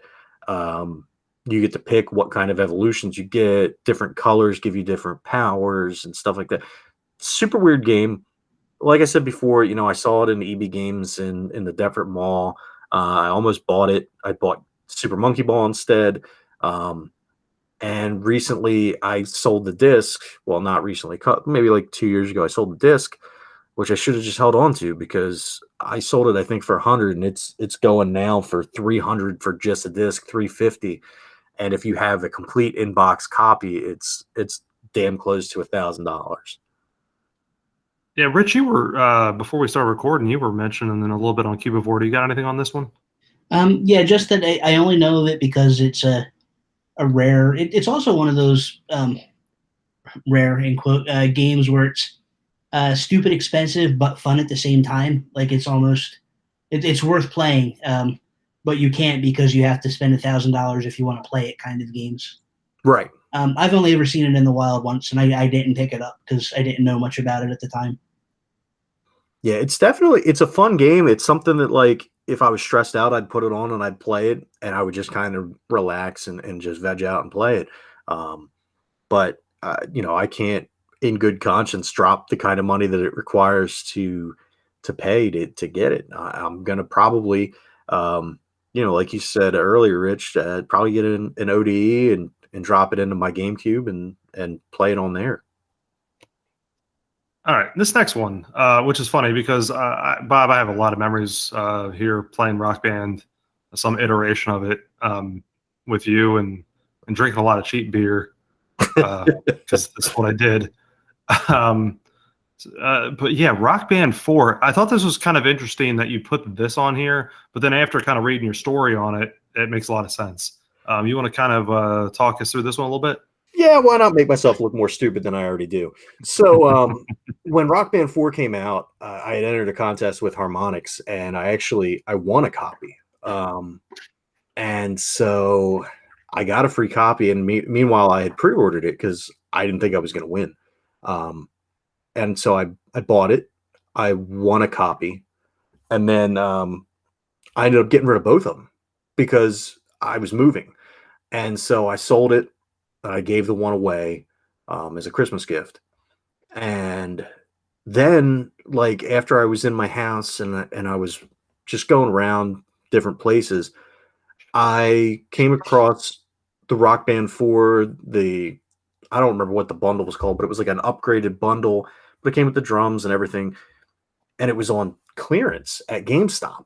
you get to pick what kind of evolutions you get. Different colors give you different powers and stuff like that. Super weird game. Like I said before, I saw it in EB Games in the Deptford Mall. I almost bought it. I bought Super Monkey Ball instead. And recently I sold the disc. Well, not recently, maybe like 2 years ago, I sold the disc, which I should have just held on to, because I sold it, I think, for $100, and it's going now for $300 for just a disc, $350. And if you have a complete in-box copy, it's damn close to $1,000. Yeah, Rich, you were before we started recording, you were mentioning a little bit on Cubivore. Do you got anything on this one? Yeah, just that I only know of it because it's a rare. It's also one of those rare in quote games where it's stupid expensive but fun at the same time. Like it's almost it's worth playing, but you can't because you have to spend $1,000 if you want to play it. Kind of games. Right. I've only ever seen it in the wild once, and I didn't pick it up because I didn't know much about it at the time. Yeah, it's a fun game. It's something that, like, if I was stressed out, I'd put it on and I'd play it, and I would just kind of relax and just veg out and play it. But I can't, in good conscience, drop the kind of money that it requires to pay to get it. I'm gonna probably, like you said earlier, Rich, probably get an ODE and drop it into my GameCube and play it on there. All right, this next one, which is funny because Bob, I have a lot of memories here playing Rock Band, some iteration of it with you, and drinking a lot of cheap beer because that's what I did. But yeah, Rock Band 4. I thought this was kind of interesting that you put this on here, but then after kind of reading your story on it, it makes a lot of sense. You want to kind of talk us through this one a little bit? Yeah, why not make myself look more stupid than I already do? So when Rock Band 4 came out, I had entered a contest with Harmonix, and I won a copy. And so I got a free copy, and meanwhile I had pre-ordered it because I didn't think I was going to win. And so I bought it. I won a copy, and then I ended up getting rid of both of them because I was moving. And so I sold it. I gave the one away as a Christmas gift. And then, like, after I was in my house and I was just going around different places, I came across the Rock Band 4, I don't remember what the bundle was called, but it was like an upgraded bundle, but it came with the drums and everything. And it was on clearance at GameStop,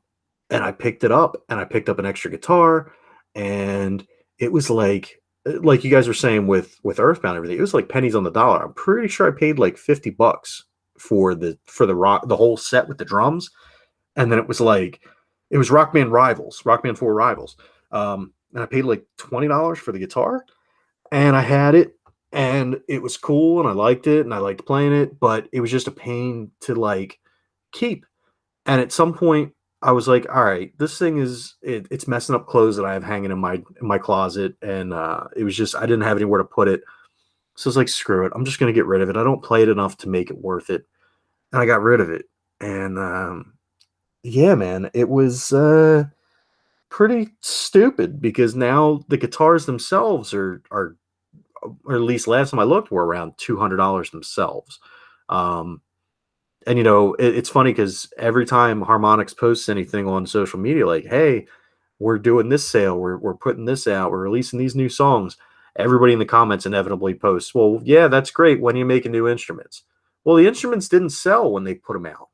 and I picked it up, and I picked up an extra guitar, and it was like you guys were saying with Earthbound and everything, it was like pennies on the dollar. I'm pretty sure I paid like $50 for the the whole set with the drums, and then it was Rock Band 4 Rivals, and I paid like $20 for the guitar, and I had it, and it was cool, and I liked it, and I liked playing it, but it was just a pain to like keep. And at some point, I was like, all right, this thing it's messing up clothes that I have hanging in my closet, and it was just I didn't have anywhere to put it, so I was like, screw it, I'm just gonna get rid of it. I don't play it enough to make it worth it, and I got rid of it. And yeah, man, it was pretty stupid because now the guitars themselves are or at least last time I looked were around $200 themselves. And it's funny because every time Harmonix posts anything on social media, like, hey, we're doing this sale, we're putting this out, we're releasing these new songs, everybody in the comments inevitably posts, well, yeah, that's great, when are you making new instruments? Well, the instruments didn't sell when they put them out.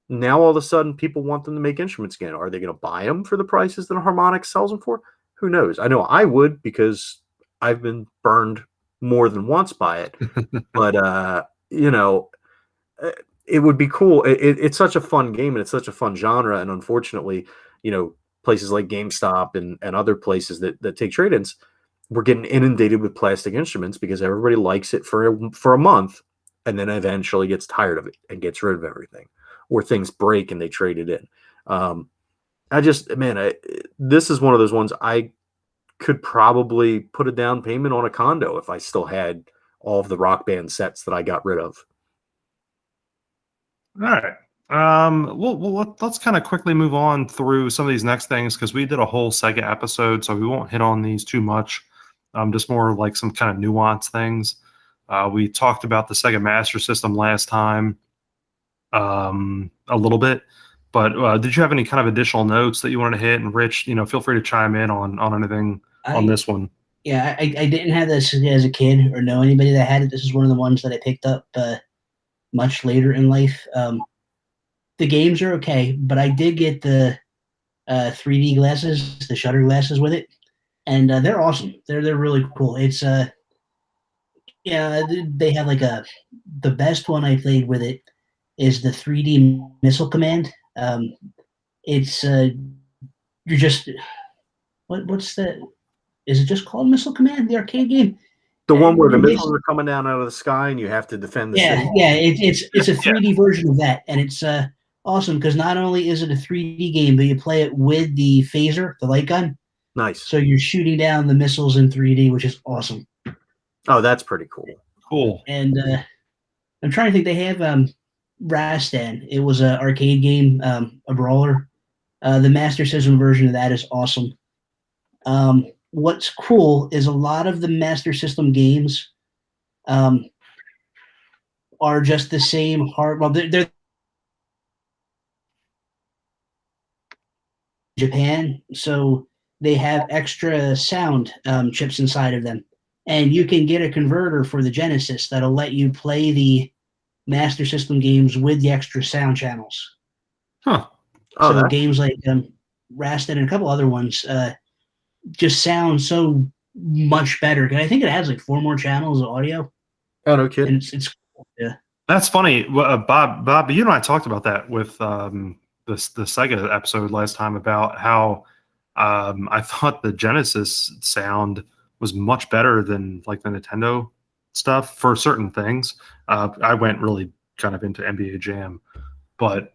Now all of a sudden people want them to make instruments again. Are they going to buy them for the prices that Harmonix sells them for? Who knows? I know I would, because I've been burned more than once by it. But it would be cool. It's such a fun game, and it's such a fun genre. And unfortunately, places like GameStop and other places that take trade-ins, we're getting inundated with plastic instruments because everybody likes it for a month, and then eventually gets tired of it and gets rid of everything, or things break and they trade it in. This is one of those ones I could probably put a down payment on a condo if I still had all of the Rock Band sets that I got rid of. All right. Well, let's kind of quickly move on through some of these next things, because we did a whole Sega episode, so we won't hit on these too much. Just more like some kind of nuanced things. We talked about the Sega Master System last time a little bit, but did you have any kind of additional notes that you wanted to hit? And Rich, feel free to chime in on anything on this one. Yeah, I didn't have this as a kid or know anybody that had it. This is one of the ones that I picked up much later in life. The games are okay, but I did get the 3D glasses, the shutter glasses with it, and they're awesome. They're really cool. It's they have like the best one I played with it is the 3D Missile Command. It's you're just what's the is it just called Missile Command, the arcade game? The one where the missiles are coming down out of the sky and you have to defend the city? Yeah, it's a 3D version of that, and it's awesome because not only is it a 3D game, but you play it with the phaser, the light gun. Nice. So you're shooting down the missiles in 3D, which is awesome. Oh, that's pretty cool. Cool. And I'm trying to think. They have Rastan. It was an arcade game, a brawler. The Master System version of that is awesome. What's cool is a lot of the Master System games are just the same hard. Well, they're Japan, so they have extra sound chips inside of them, and you can get a converter for the Genesis that'll let you play the Master System games with the extra sound channels. Huh. So games like Rastan and a couple other ones just sound so much better. I think it has like 4 more channels of audio. Oh, no kidding. And it's cool. Yeah. That's funny. Bob, you and I talked about that with the Sega episode last time about how I thought the Genesis sound was much better than like the Nintendo stuff for certain things. I went really kind of into NBA Jam, but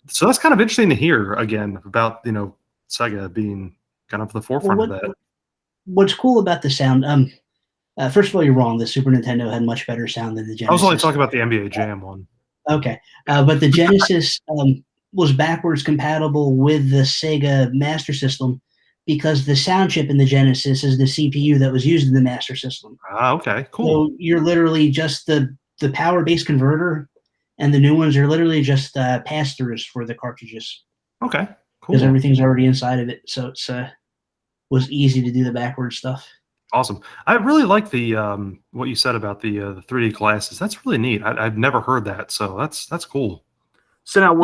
so that's kind of interesting to hear again about Sega being kind of the forefront of that. What's cool about the sound? First of all, you're wrong. The Super Nintendo had much better sound than the Genesis. I was only talking about the NBA Jam one. Okay, but the Genesis was backwards compatible with the Sega Master System because the sound chip in the Genesis is the CPU that was used in the Master System. Ah, okay, cool. So you're literally just the power-based converter, and the new ones are literally just pass-throughs for the cartridges. Okay, cool. Because everything's already inside of it, so it's was easy to do the backward stuff. Awesome. I really like the what you said about the 3D glasses. That's really neat. I've never heard that, so that's cool. So now,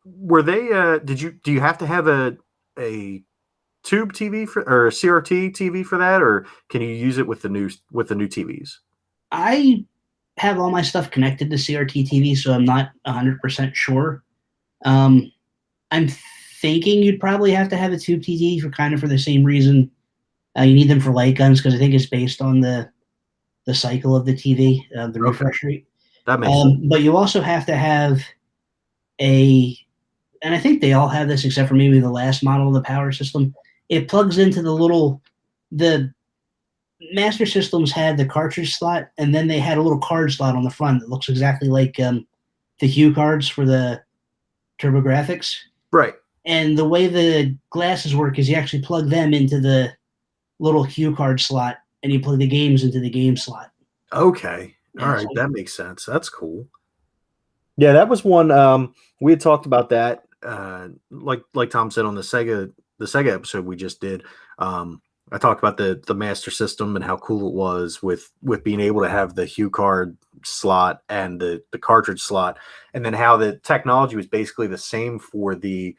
were they? Do you have to have a tube TV or a CRT TV for that, or can you use it with the new TVs? I have all my stuff connected to CRT TV, so I'm not 100% sure. I'm thinking you'd probably have to have a tube TV for the same reason. You need them for light guns because I think it's based on the cycle of the TV, the refresh rate. That makes sense. But you also have to have and I think they all have this except for maybe the last model of the power system. It plugs into the Master Systems had the cartridge slot, and then they had a little card slot on the front that looks exactly like the Hue cards for the TurboGrafx. Right. And the way the glasses work is you actually plug them into the little Hue card slot, and you plug the games into the game slot. Okay. All right. That makes sense. That's cool. Yeah, that was one we had talked about that. Like Tom said on the Sega episode we just did. I talked about the Master System and how cool it was with being able to have the Hue card slot and the cartridge slot, and then how the technology was basically the same for the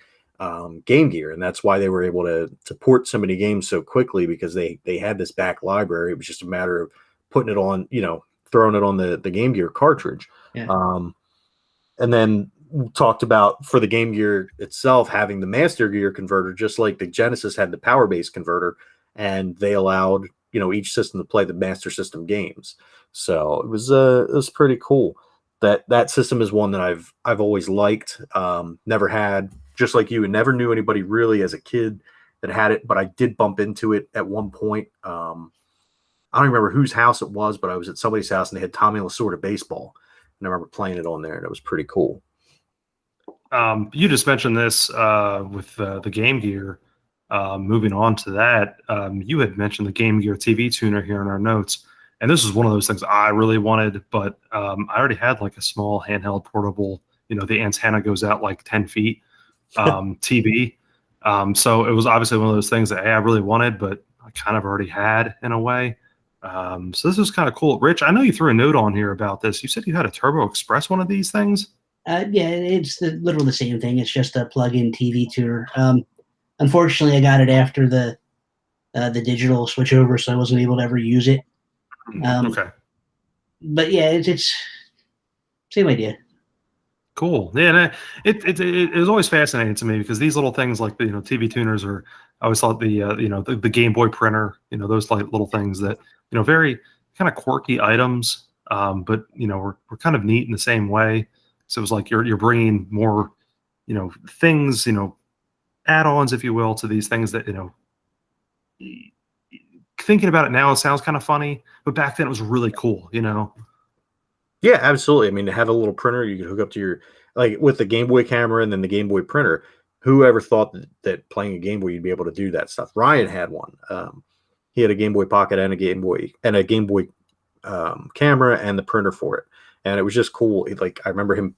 Game Gear, and that's why they were able to port so many games so quickly, because they had this back library. It was just a matter of putting it on, throwing it on the Game Gear cartridge. Yeah. And then we talked about for the Game Gear itself having the Master Gear converter, just like the Genesis had the Power Base converter, and they allowed each system to play the Master System games. So it was pretty cool. That system is one that I've always liked. Never had, just like you, and never knew anybody really as a kid that had it, but I did bump into it at one point. I don't remember whose house it was, but I was at somebody's house and they had Tommy Lasorda baseball, and I remember playing it on there, and it was pretty cool. You just mentioned this with the Game Gear. Moving on to that, you had mentioned the Game Gear TV tuner here in our notes, and this is one of those things I really wanted, but I already had like a small handheld portable, the antenna goes out like 10 feet TV. So it was obviously one of those things that I really wanted, but I kind of already had in a way. So this is kind of cool. Rich, I know you threw a note on here about this. You said you had a Turbo Express, one of these things? Yeah, it's literally the same thing. It's just a plug-in TV tuner. Unfortunately, I got it after the digital switchover, so I wasn't able to ever use it. Okay. But yeah, it's same idea. Cool. Yeah, and it was always fascinating to me because these little things like the TV tuners I always thought the Game Boy printer, those like little things that very kind of quirky items, but we're kind of neat in the same way. So it was like you're bringing more things, add-ons, if you will, to these things that thinking about it now, it sounds kind of funny, but back then it was really cool. Yeah, absolutely. I mean, to have a little printer you could hook up to your, like with the Game Boy camera and then the Game Boy printer, whoever thought that playing a Game Boy you'd be able to do that stuff? Ryan had one. He had a Game Boy Pocket and a Game Boy camera and the printer for it, and it was just cool. I remember him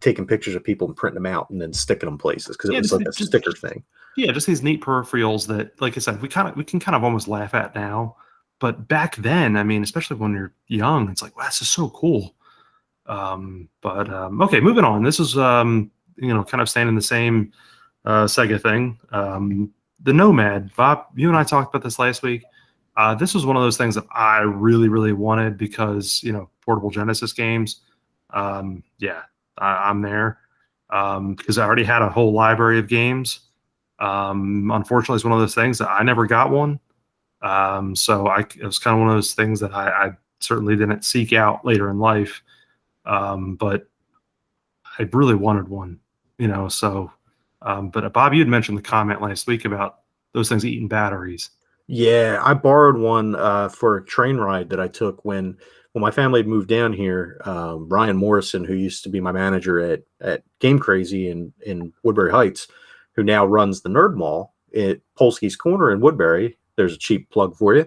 taking pictures of people and printing them out and then sticking them places because it was like a sticker thing. Yeah, just these neat peripherals that, like I said, we can kind of almost laugh at now, but back then, I mean, especially when you're young, it's like, wow, this is so cool. Okay, moving on. This is kind of staying in the same Sega thing. The Nomad, Bob, you and I talked about this last week. This was one of those things that I really, really wanted because portable Genesis games. I'm there because I already had a whole library of games. Unfortunately, it's one of those things that I never got one. So it was kind of one of those things that I certainly didn't seek out later in life. But I really wanted one, so, but Bob, you had mentioned the comment last week about those things eating batteries. Yeah, I borrowed one for a train ride that I took when my family had moved down here. Ryan Morrison, who used to be my manager at Game Crazy in Woodbury Heights, who now runs the Nerd Mall at Polsky's Corner in Woodbury. There's a cheap plug for you.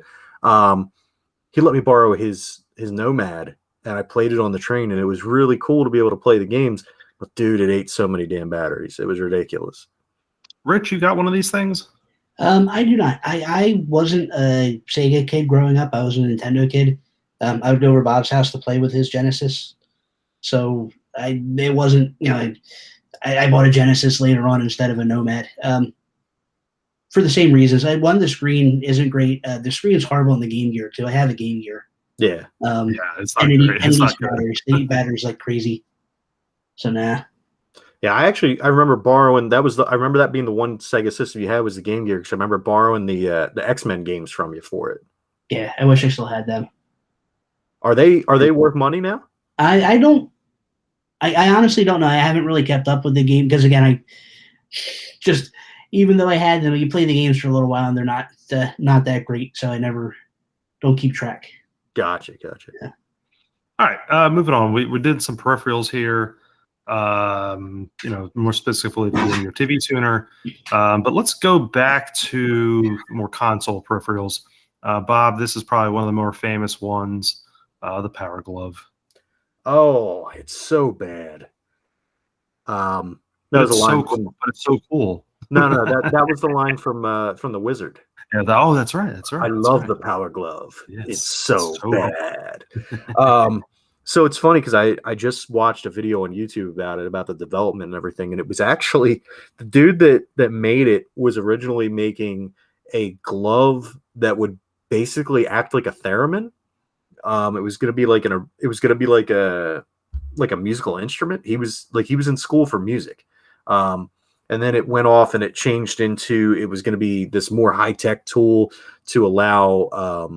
He let me borrow his Nomad, and I played it on the train, and it was really cool to be able to play the games. But dude, it ate so many damn batteries. It was ridiculous. Rich, you got one of these things? I do not. I wasn't a Sega kid growing up. I was a Nintendo kid. I would go over to Bob's house to play with his Genesis. So it wasn't, I bought a Genesis later on instead of a Nomad. For the same reasons. One, the screen isn't great. The screen is horrible on the Game Gear too. I have a Game Gear. Yeah. It's not and great. It's not batteries. They eat batteries like crazy. So nah. Yeah, I remember borrowing. I remember that being the one Sega system you had was the Game Gear, because I remember borrowing the X-Men games from you for it. Yeah, I wish I still had them. Are they worth money now? I don't. I honestly don't know. I haven't really kept up with the game because, again, I just, even though I had them, you play the games for a little while and they're not that great, so I don't keep track. Gotcha. Yeah. All right, moving on. We did some peripherals here. More specifically for your TV tuner. But let's go back to more console peripherals. Bob, this is probably one of the more famous ones, the Power Glove. Oh, it's so bad. That was a line but it's so cool. No, that was the line from the Wizard. Yeah. That's right. I love the Power Glove. Yes, it's so bad. So it's funny because I just watched a video on YouTube about the development and everything, and it was actually the dude that made it was originally making a glove that would basically act like a theremin. It was gonna be like a musical instrument. He was in school for music. And then it went off and it changed into, it was going to be this more high-tech tool to allow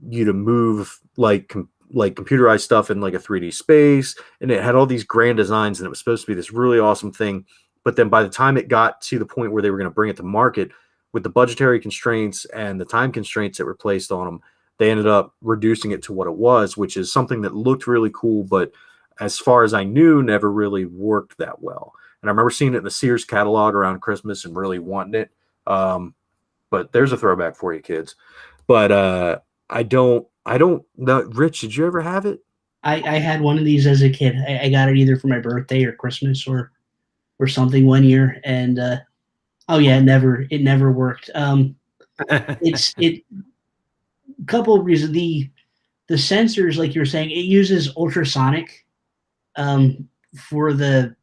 you to move like computerized stuff in like a 3D space. And it had all these grand designs and it was supposed to be this really awesome thing. But then by the time it got to the point where they were going to bring it to market, with the budgetary constraints and the time constraints that were placed on them, they ended up reducing it to what it was, which is something that looked really cool, but as far as I knew, never really worked that well. And I remember seeing it in the Sears catalog around Christmas and really wanting it. But there's a throwback for you kids. But I don't know. Rich, did you ever have it? I had one of these as a kid. I got it either for my birthday or Christmas or something one year. And it never worked. Couple of reasons. The sensors, like you were saying, it uses ultrasonic for the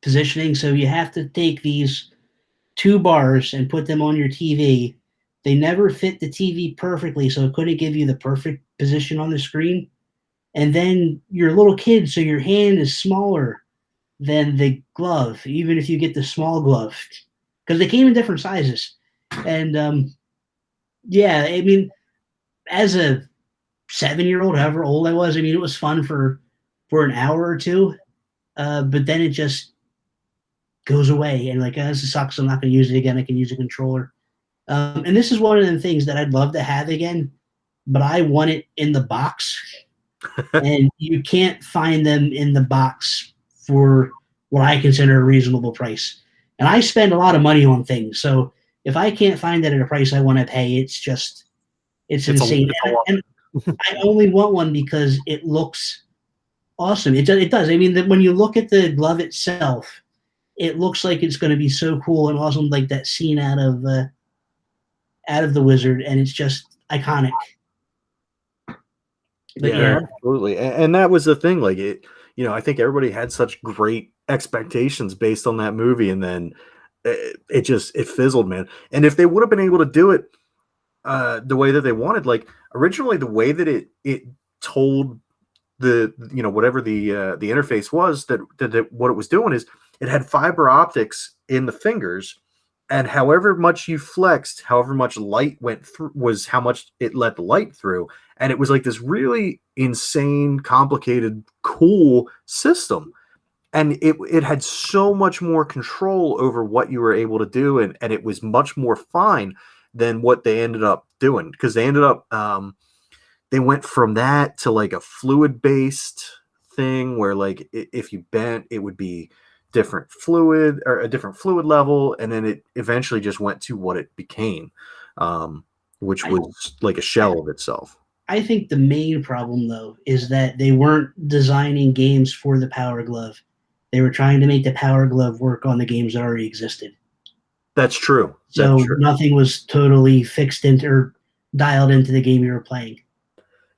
positioning. So you have to take these two bars and put them on your TV. They never fit the TV perfectly, so it couldn't give you the perfect position on the screen. And then you're a little kid, so your hand is smaller than the glove, even if you get the small glove, because they came in different sizes. And I mean, as a 7-year-old, however old I was, I mean, it was fun for an hour or two, but then it just goes away. And like, this sucks. I'm not going to use it again. I can use a controller. And this is one of the things that I'd love to have again, but I want it in the box. And you can't find them in the box for what I consider a reasonable price. And I spend a lot of money on things. So if I can't find it at a price I want to pay, it's insane. And I only want one because it looks awesome. It does. I mean, when you look at the glove itself, it looks like it's going to be so cool and awesome, like that scene out of the Wizard, and it's just iconic. But yeah, absolutely. And that was the thing. Like it, I think everybody had such great expectations based on that movie, and then it fizzled, man. And if they would have been able to do it the way that they wanted, like originally the way that it told the whatever the interface was that what it was doing is it had fiber optics in the fingers, and however much you flexed, however much light went through was how much it let the light through. And it was like this really insane, complicated, cool system. And it had so much more control over what you were able to do, and it was much more fine than what they ended up doing, because they ended up they went from that to like a fluid based thing where like if you bent, it would be different fluid or a different fluid level, and then it eventually just went to what it became, which was like a shell of itself. I think the main problem though is that they weren't designing games for the Power Glove. They were trying to make the Power Glove work on the games that already existed. That's true. So nothing was totally fixed into or dialed into the game you were playing.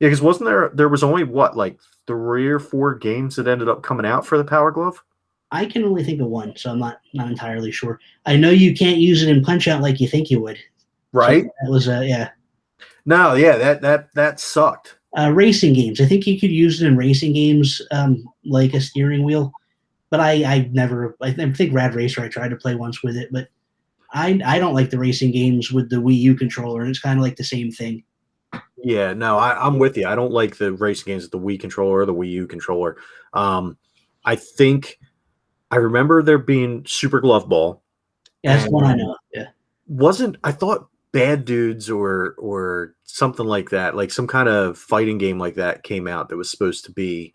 Yeah, because wasn't there was only what, like 3 or 4 games that ended up coming out for the Power Glove? I can only think of one, so I'm not entirely sure. I know you can't use it in Punch Out like you think you would. Right? So that was yeah. No, yeah, that sucked. Racing games. I think you could use it in racing games, like a steering wheel. But I never. I think Rad Racer I tried to play once with it, but I don't like the racing games with the Wii U controller, and it's kind of like the same thing. Yeah, no, I'm with you. I don't like the racing games with the Wii controller or the Wii U controller. I think I remember there being Super Glove Ball. Yeah, that's the one I know. Yeah. I thought Bad Dudes or something like that, like some kind of fighting game like that came out that was supposed to be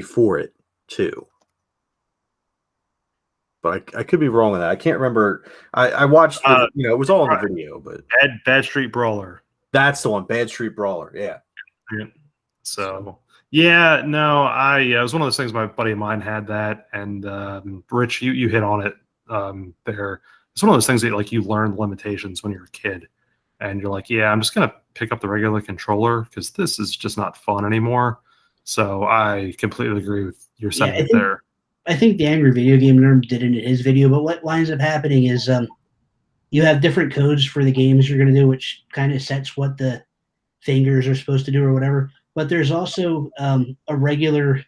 for it too. But I could be wrong on that. I can't remember. I watched the, it was all in the video, but Bad Street Brawler. That's the one, Bad Street Brawler. Yeah. So yeah, no, it was one of those things. My buddy of mine had that, and Rich, you hit on it there. It's one of those things that like you learn limitations when you're a kid, and you're like, yeah, I'm just gonna pick up the regular controller because this is just not fun anymore. So I completely agree with your sentiment there. I think the Angry Video Game Nerd did it in his video, but what winds up happening is you have different codes for the games you're going to do, which kind of sets what the fingers are supposed to do or whatever. But there's also a regular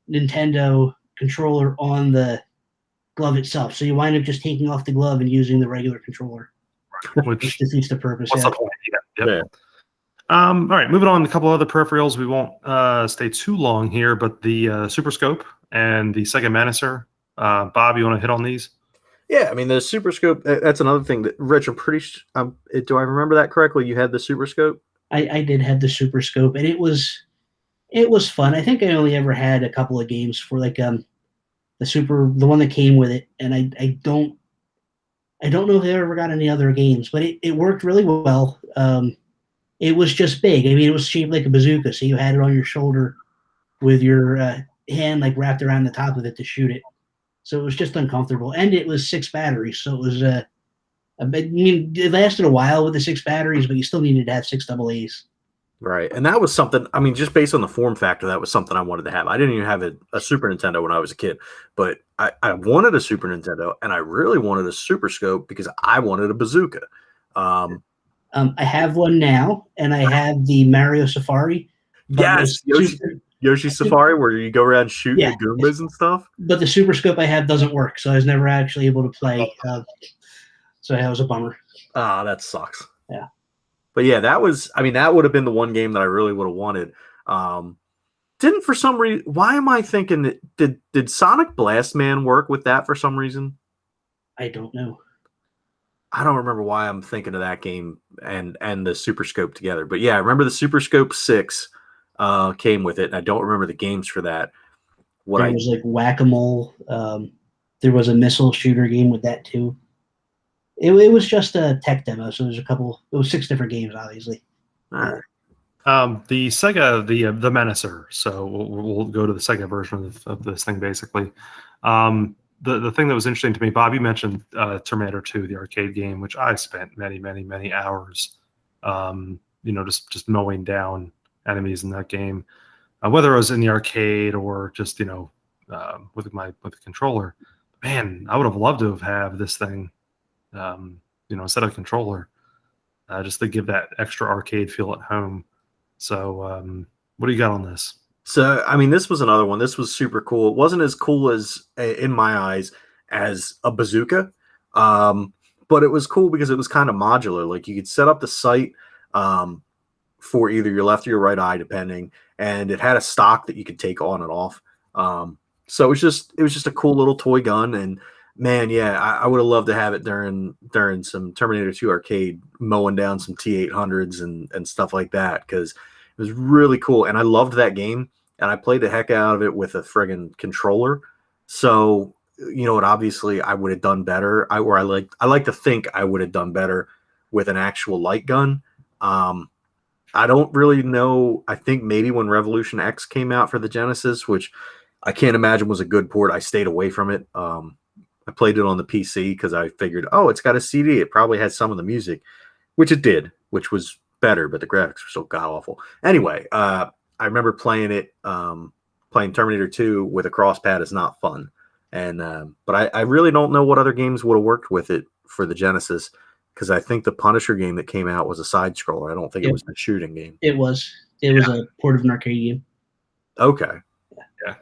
Nintendo controller on the glove itself. So you wind up just taking off the glove and using the regular controller, which defeats the purpose. What's the point? Yeah. All right, moving on to a couple other peripherals. We won't stay too long here, but the Super Scope and the Sega Menacer. Bob, you want to hit on these? Yeah, I mean the Super Scope. That's another thing that Rich. I'm pretty. Do I remember that correctly? You had the Super Scope. I did have the Super Scope, and it was fun. I think I only ever had a couple of games for like the one that came with it, and I don't know if I ever got any other games, but it worked really well. It was just big. I mean, it was shaped like a bazooka, so you had it on your shoulder with your hand like wrapped around the top of it to shoot it. So it was just uncomfortable, and it was 6 batteries, so it was it lasted a while with the 6 batteries, but you still needed to have 6 AA's. Right, and that was something. I mean, just based on the form factor, that was something I wanted to have. I didn't even have a Super Nintendo when I was a kid, but I wanted a Super Nintendo, and I really wanted a Super Scope because I wanted a bazooka. I have one now, and I have the Mario Safari. Yes, Yoshi Safari, where you go around shooting the Goombas and stuff. But the Super Scope I have doesn't work, so I was never actually able to play. So that was a bummer. Ah, that sucks. Yeah. But yeah, that would have been the one game that I really would have wanted. Didn't for some reason. Why am I thinking that did Sonic Blast Man work with that for some reason? I don't know. I don't remember why I'm thinking of that game and the Super Scope together. But yeah, I remember the Super Scope 6 came with it, and I don't remember the games for that. There was like Whack-A-Mole. There was a missile shooter game with that too. It was just a tech demo, so it was 6 different games, obviously. All right. The Sega, the Menacer. So we'll go to the Sega version of this thing, basically. The thing that was interesting to me, Bob, you mentioned Terminator 2, the arcade game, which I spent many, many, many hours, just mowing down enemies in that game, whether it was in the arcade or just with the controller. Man, I would have loved to have this thing, instead of a controller, just to give that extra arcade feel at home. So, what do you got on this? So, I mean, this was another one. This was super cool. It wasn't as cool as, in my eyes, as a bazooka, but it was cool because it was kind of modular. Like you could set up the sight for either your left or your right eye, depending, and it had a stock that you could take on and off. So it was just a cool little toy gun. And man, yeah, I would have loved to have it during some Terminator 2 arcade, mowing down some T-800s and stuff like that, because it was really cool. And I loved that game, and I played the heck out of it with a friggin' controller. So, obviously I would have done better. I like to think I would have done better with an actual light gun. I don't really know. I think maybe when Revolution X came out for the Genesis, which I can't imagine was a good port, I stayed away from it. I played it on the PC because I figured, it's got a CD. It probably had some of the music, which it did, which was better, but the graphics were so god awful. Anyway, I remember playing it playing Terminator 2 with a cross pad is not fun. And but I really don't know what other games would have worked with it for the Genesis, because I think the Punisher game that came out was a side scroller. I don't think it was a shooting game. It was. It was a port of an arcade game. Okay. Yeah.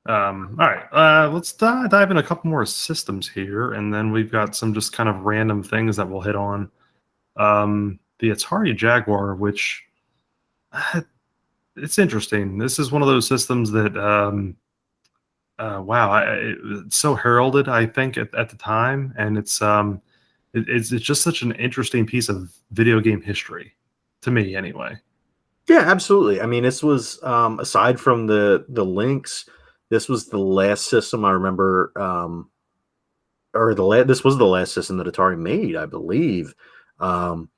All right. Let's dive in a couple more systems here, and then we've got some just kind of random things that we'll hit on. The Atari Jaguar, which it's interesting. This is one of those systems that it's so heralded, I think, at the time, and it's just such an interesting piece of video game history to me, anyway. Yeah, absolutely. I mean, this was aside from the Lynx, this was the last system I remember, this was the last system that Atari made, I believe, and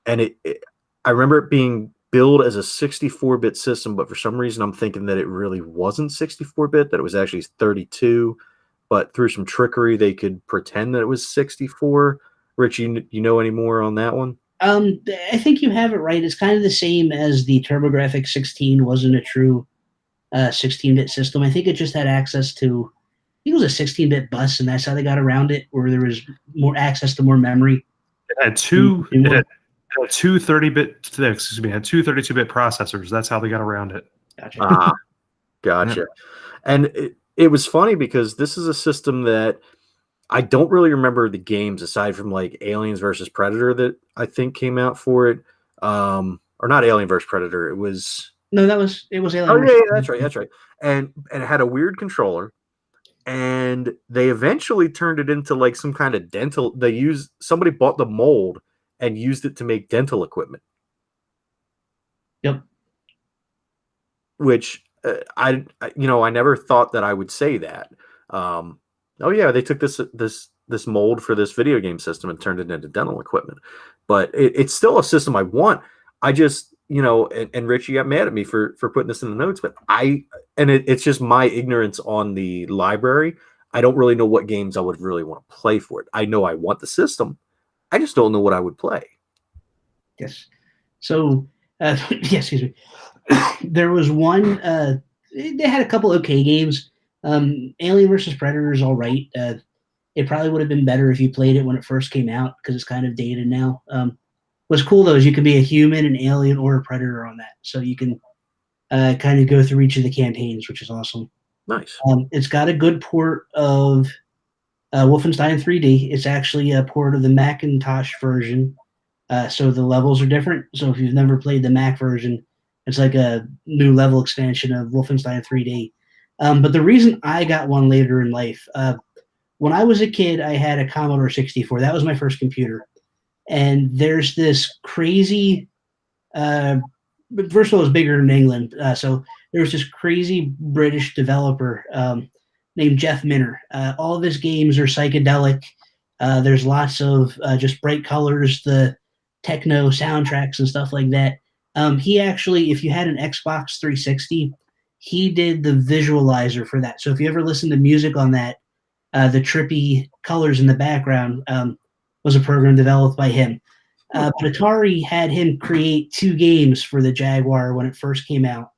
I remember it being billed as a 64-bit system, but for some reason I'm thinking that it really wasn't 64-bit, that it was actually 32, but through some trickery they could pretend that it was 64. Rich, you know any more on that one? I think you have it right. It's kind of the same as the TurboGrafx 16 wasn't a true 16-bit system. I think it just had access to, I think it was a 16-bit bus, and that's how they got around it, where there was more access to more memory. It had two 32-bit processors. That's how they got around it. Gotcha. Gotcha. Yeah. And it was funny because this is a system that I don't really remember the games aside from like Aliens versus Predator that I think came out for it. Or not Alien versus Predator. It was Alien. Oh yeah, that's right. And it had a weird controller. And they eventually turned it into like some kind of dental. Somebody bought the mold and used it to make dental equipment. Yep. Which I never thought that I would say that. Oh yeah, they took this mold for this video game system and turned it into dental equipment. But it's still a system I want. I just, and Richie got mad at me for putting this in the notes, but it's just my ignorance on the library. I don't really know what games I would really want to play for it. I know I want the system. I just don't know what I would play. Yes. So, excuse me. There was one, they had a couple okay games. Alien versus Predator is all right. It probably would have been better if you played it when it first came out, because it's kind of dated now. What's cool, though, is you can be a human, an alien, or a predator on that. So you can kind of go through each of the campaigns, which is awesome. Nice. It's got a good port of Wolfenstein 3D. It's actually a port of the Macintosh version. So the levels are different. So if you've never played the Mac version, it's like a new level expansion of Wolfenstein 3D. But the reason I got one later in life, when I was a kid, I had a Commodore 64. That was my first computer. And there's this crazy, first of all, it was bigger in England. So there was this crazy British developer named Jeff Minner. All of his games are psychedelic. There's lots of just bright colors, the techno soundtracks and stuff like that. He actually, if you had an Xbox 360, he did the visualizer for that. So if you ever listen to music on that, the trippy colors in the background was a program developed by him. But Atari had him create two games for the Jaguar when it first came out.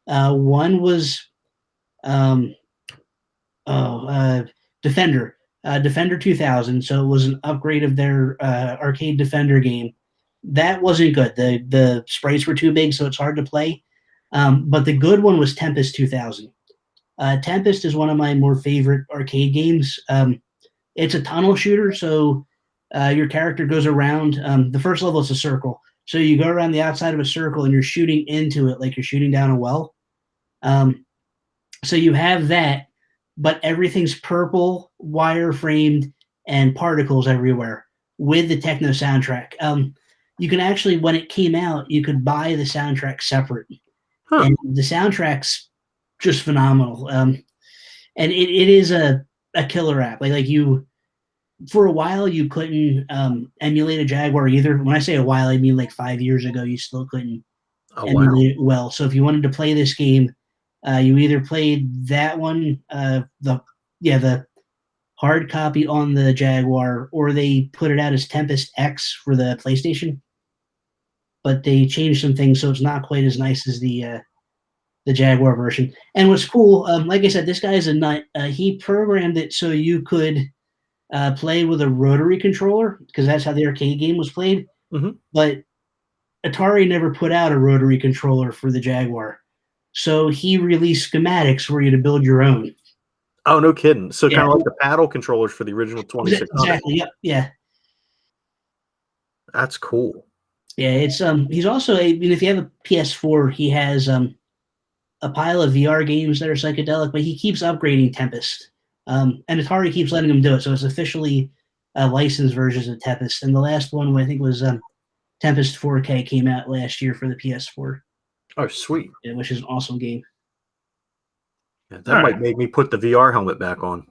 One was Defender, Defender 2000. So it was an upgrade of their arcade Defender game. That wasn't good. The sprites were too big, so it's hard to play. But the good one was Tempest 2000. Tempest is one of my more favorite arcade games. It's a tunnel shooter, so your character goes around. The first level is a circle. So you go around the outside of a circle and you're shooting into it like you're shooting down a well. So you have that, but everything's purple, wire-framed, and particles everywhere with the techno soundtrack. You can actually, when it came out, you could buy the soundtrack separate. Huh. And the soundtrack's just phenomenal. And it is a killer app. Like you, for a while, you couldn't emulate a Jaguar either. When I say a while, I mean like 5 years ago, you still couldn't emulate it well. So if you wanted to play this game, you either played that one, the hard copy on the Jaguar, or they put it out as Tempest X for the PlayStation. But they changed some things, so it's not quite as nice as the the Jaguar version. And what's cool, like I said, this guy is a nut. He programmed it so you could play with a rotary controller, because that's how the arcade game was played. But Atari never put out a rotary controller for the Jaguar. So he released schematics for you to build your own. Oh, no kidding. So kind of like the paddle controllers for the original 2600. Exactly. Yep. Yeah. That's cool. Yeah, it's he's also if you have a PS4, he has a pile of VR games that are psychedelic, but he keeps upgrading Tempest. And Atari keeps letting him do it, so it's officially licensed versions of Tempest. And the last one, I think, was Tempest 4K, came out last year for the PS4. Oh, sweet. Yeah, which is an awesome game. Yeah, that might make me put the VR helmet back on.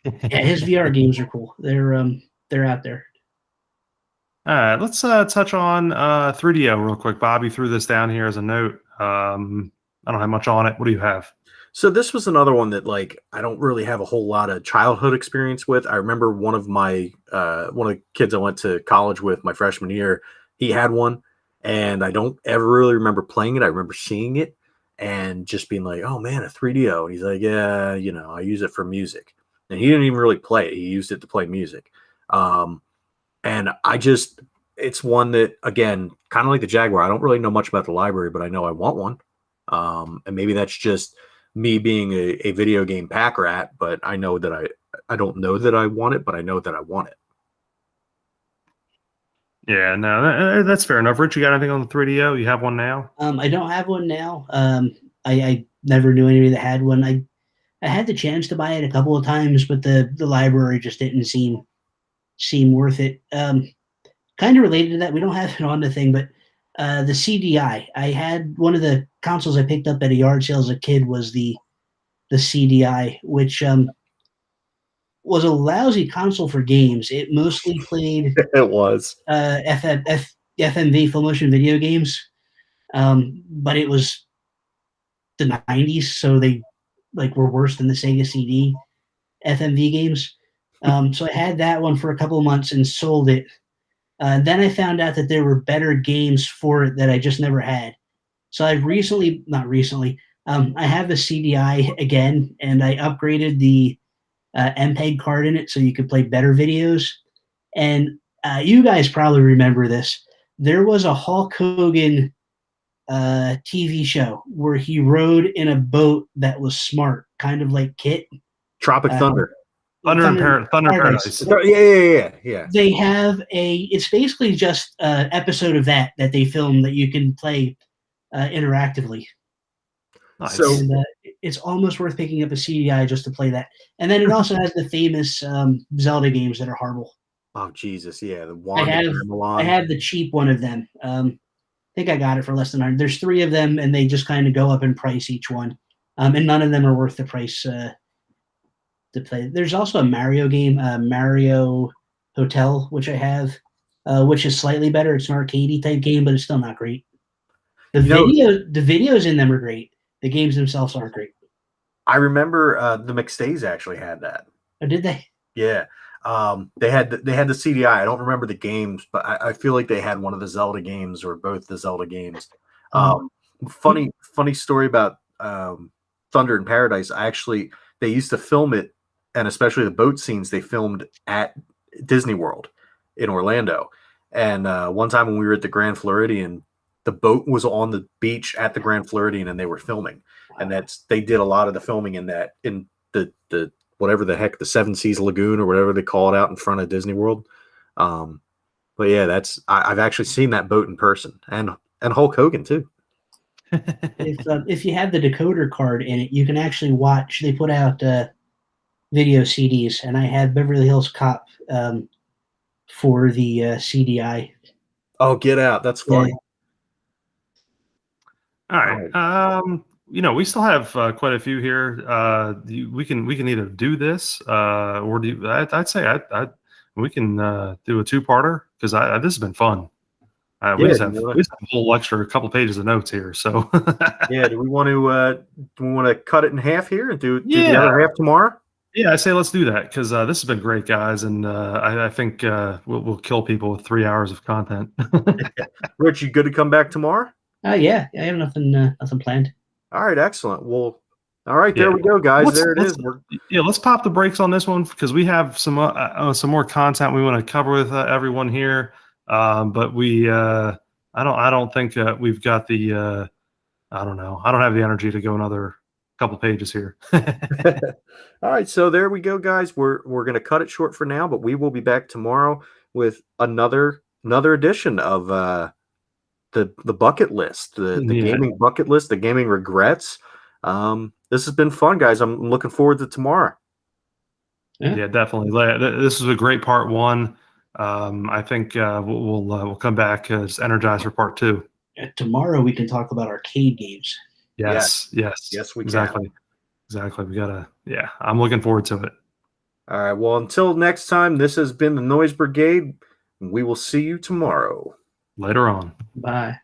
Yeah, his VR games are cool. They're out there. All right, let's touch on 3DO real quick. Bobby threw this down here as a note. I don't have much on it. What do you have? So this was another one that, like, I don't really have a whole lot of childhood experience with. I remember one of the kids I went to college with my freshman year, he had one, and I don't ever really remember playing it. I remember seeing it and just being like, oh man, a 3DO. And he's like, yeah, I use it for music. And he didn't even really play it. He used it to play music. And it's one that, again, kind of like the Jaguar, I don't really know much about the library, but I know I want one. And maybe that's just me being a video game pack rat, but I know that I don't know that I want it, but I know that I want it. Yeah, no, that's fair enough. Rich, you got anything on the 3DO? You have one now? I don't have one now. I never knew anybody that had one. I had the chance to buy it a couple of times, but the library just didn't seem worth it. Kind of related to that, we don't have it on the thing, but the CDI. I had one of the consoles I picked up at a yard sale as a kid was the CDI, which was a lousy console for games. It mostly played it was FMV, full motion video games, but it was the 90s, so they were worse than the Sega CD FMV games. So I had that one for a couple of months and sold it. Then I found out that there were better games for it that I just never had. So I have the CDI again, and I upgraded the MPEG card in it so you could play better videos. And you guys probably remember this. There was a Hulk Hogan TV show where he rode in a boat that was smart, kind of like Kit. Tropic Thunder. Thunder Paradise. Yeah. They have it's basically just an episode of that they filmed that you can play interactively. Nice. So it's almost worth picking up a CDI just to play that. And then it also has the famous Zelda games that are horrible. Oh Jesus, yeah, the I have the cheap one of them. I think I got it for less than $100. There's 3 of them, and they just kind of go up in price each one, and none of them are worth the price to play. There's also a Mario game, Mario Hotel, which I have, which is slightly better. It's an arcadey type game, but it's still not great. The videos in them are great. The games themselves aren't great. I remember the McStays actually had that. Oh, did they? Yeah. They had the CDI. I don't remember the games, but I feel like they had one of the Zelda games or both the Zelda games. Funny story about Thunder in Paradise. They used to film it, and especially the boat scenes, they filmed at Disney World in Orlando. And one time when we were at the Grand Floridian, the boat was on the beach at the Grand Floridian, and they were filming. And they did a lot of the filming in the whatever the heck, the Seven Seas Lagoon or whatever they call it out in front of Disney World. But yeah, I've actually seen that boat in person, and Hulk Hogan too. If you have the decoder card in it, you can actually watch. They put out video CDs, and I have Beverly Hills Cop for the CDI. Oh, get out! That's funny. Yeah. All right. We still have quite a few here. We can either do this or do. I'd say we can do a 2-parter because this has been fun. We just have a whole extra couple pages of notes here. So yeah, do we want to cut it in half here and do the other half tomorrow? Yeah, I say let's do that because this has been great, guys, and I think we'll kill people with 3 hours of content. Rich, you good to come back tomorrow? Yeah, I have nothing planned. All right, excellent. Well, all right, there we go, guys. There it is. Let's pop the brakes on this one because we have some more content we want to cover with everyone here. But I don't think we've got the I don't know. I don't have the energy to go another couple pages here. All right, so there we go, guys. We're gonna cut it short for now, but we will be back tomorrow with another edition of the bucket list, the gaming bucket list, the gaming regrets. This has been fun, guys. I'm looking forward to tomorrow. Yeah, definitely. This is a great part one. I think we'll come back as energized for part two. Tomorrow we can talk about arcade games. Yes, we exactly. We gotta. Yeah, I'm looking forward to it. All right. Well, until next time, this has been the Noise Brigade. We will see you tomorrow. Later on. Bye.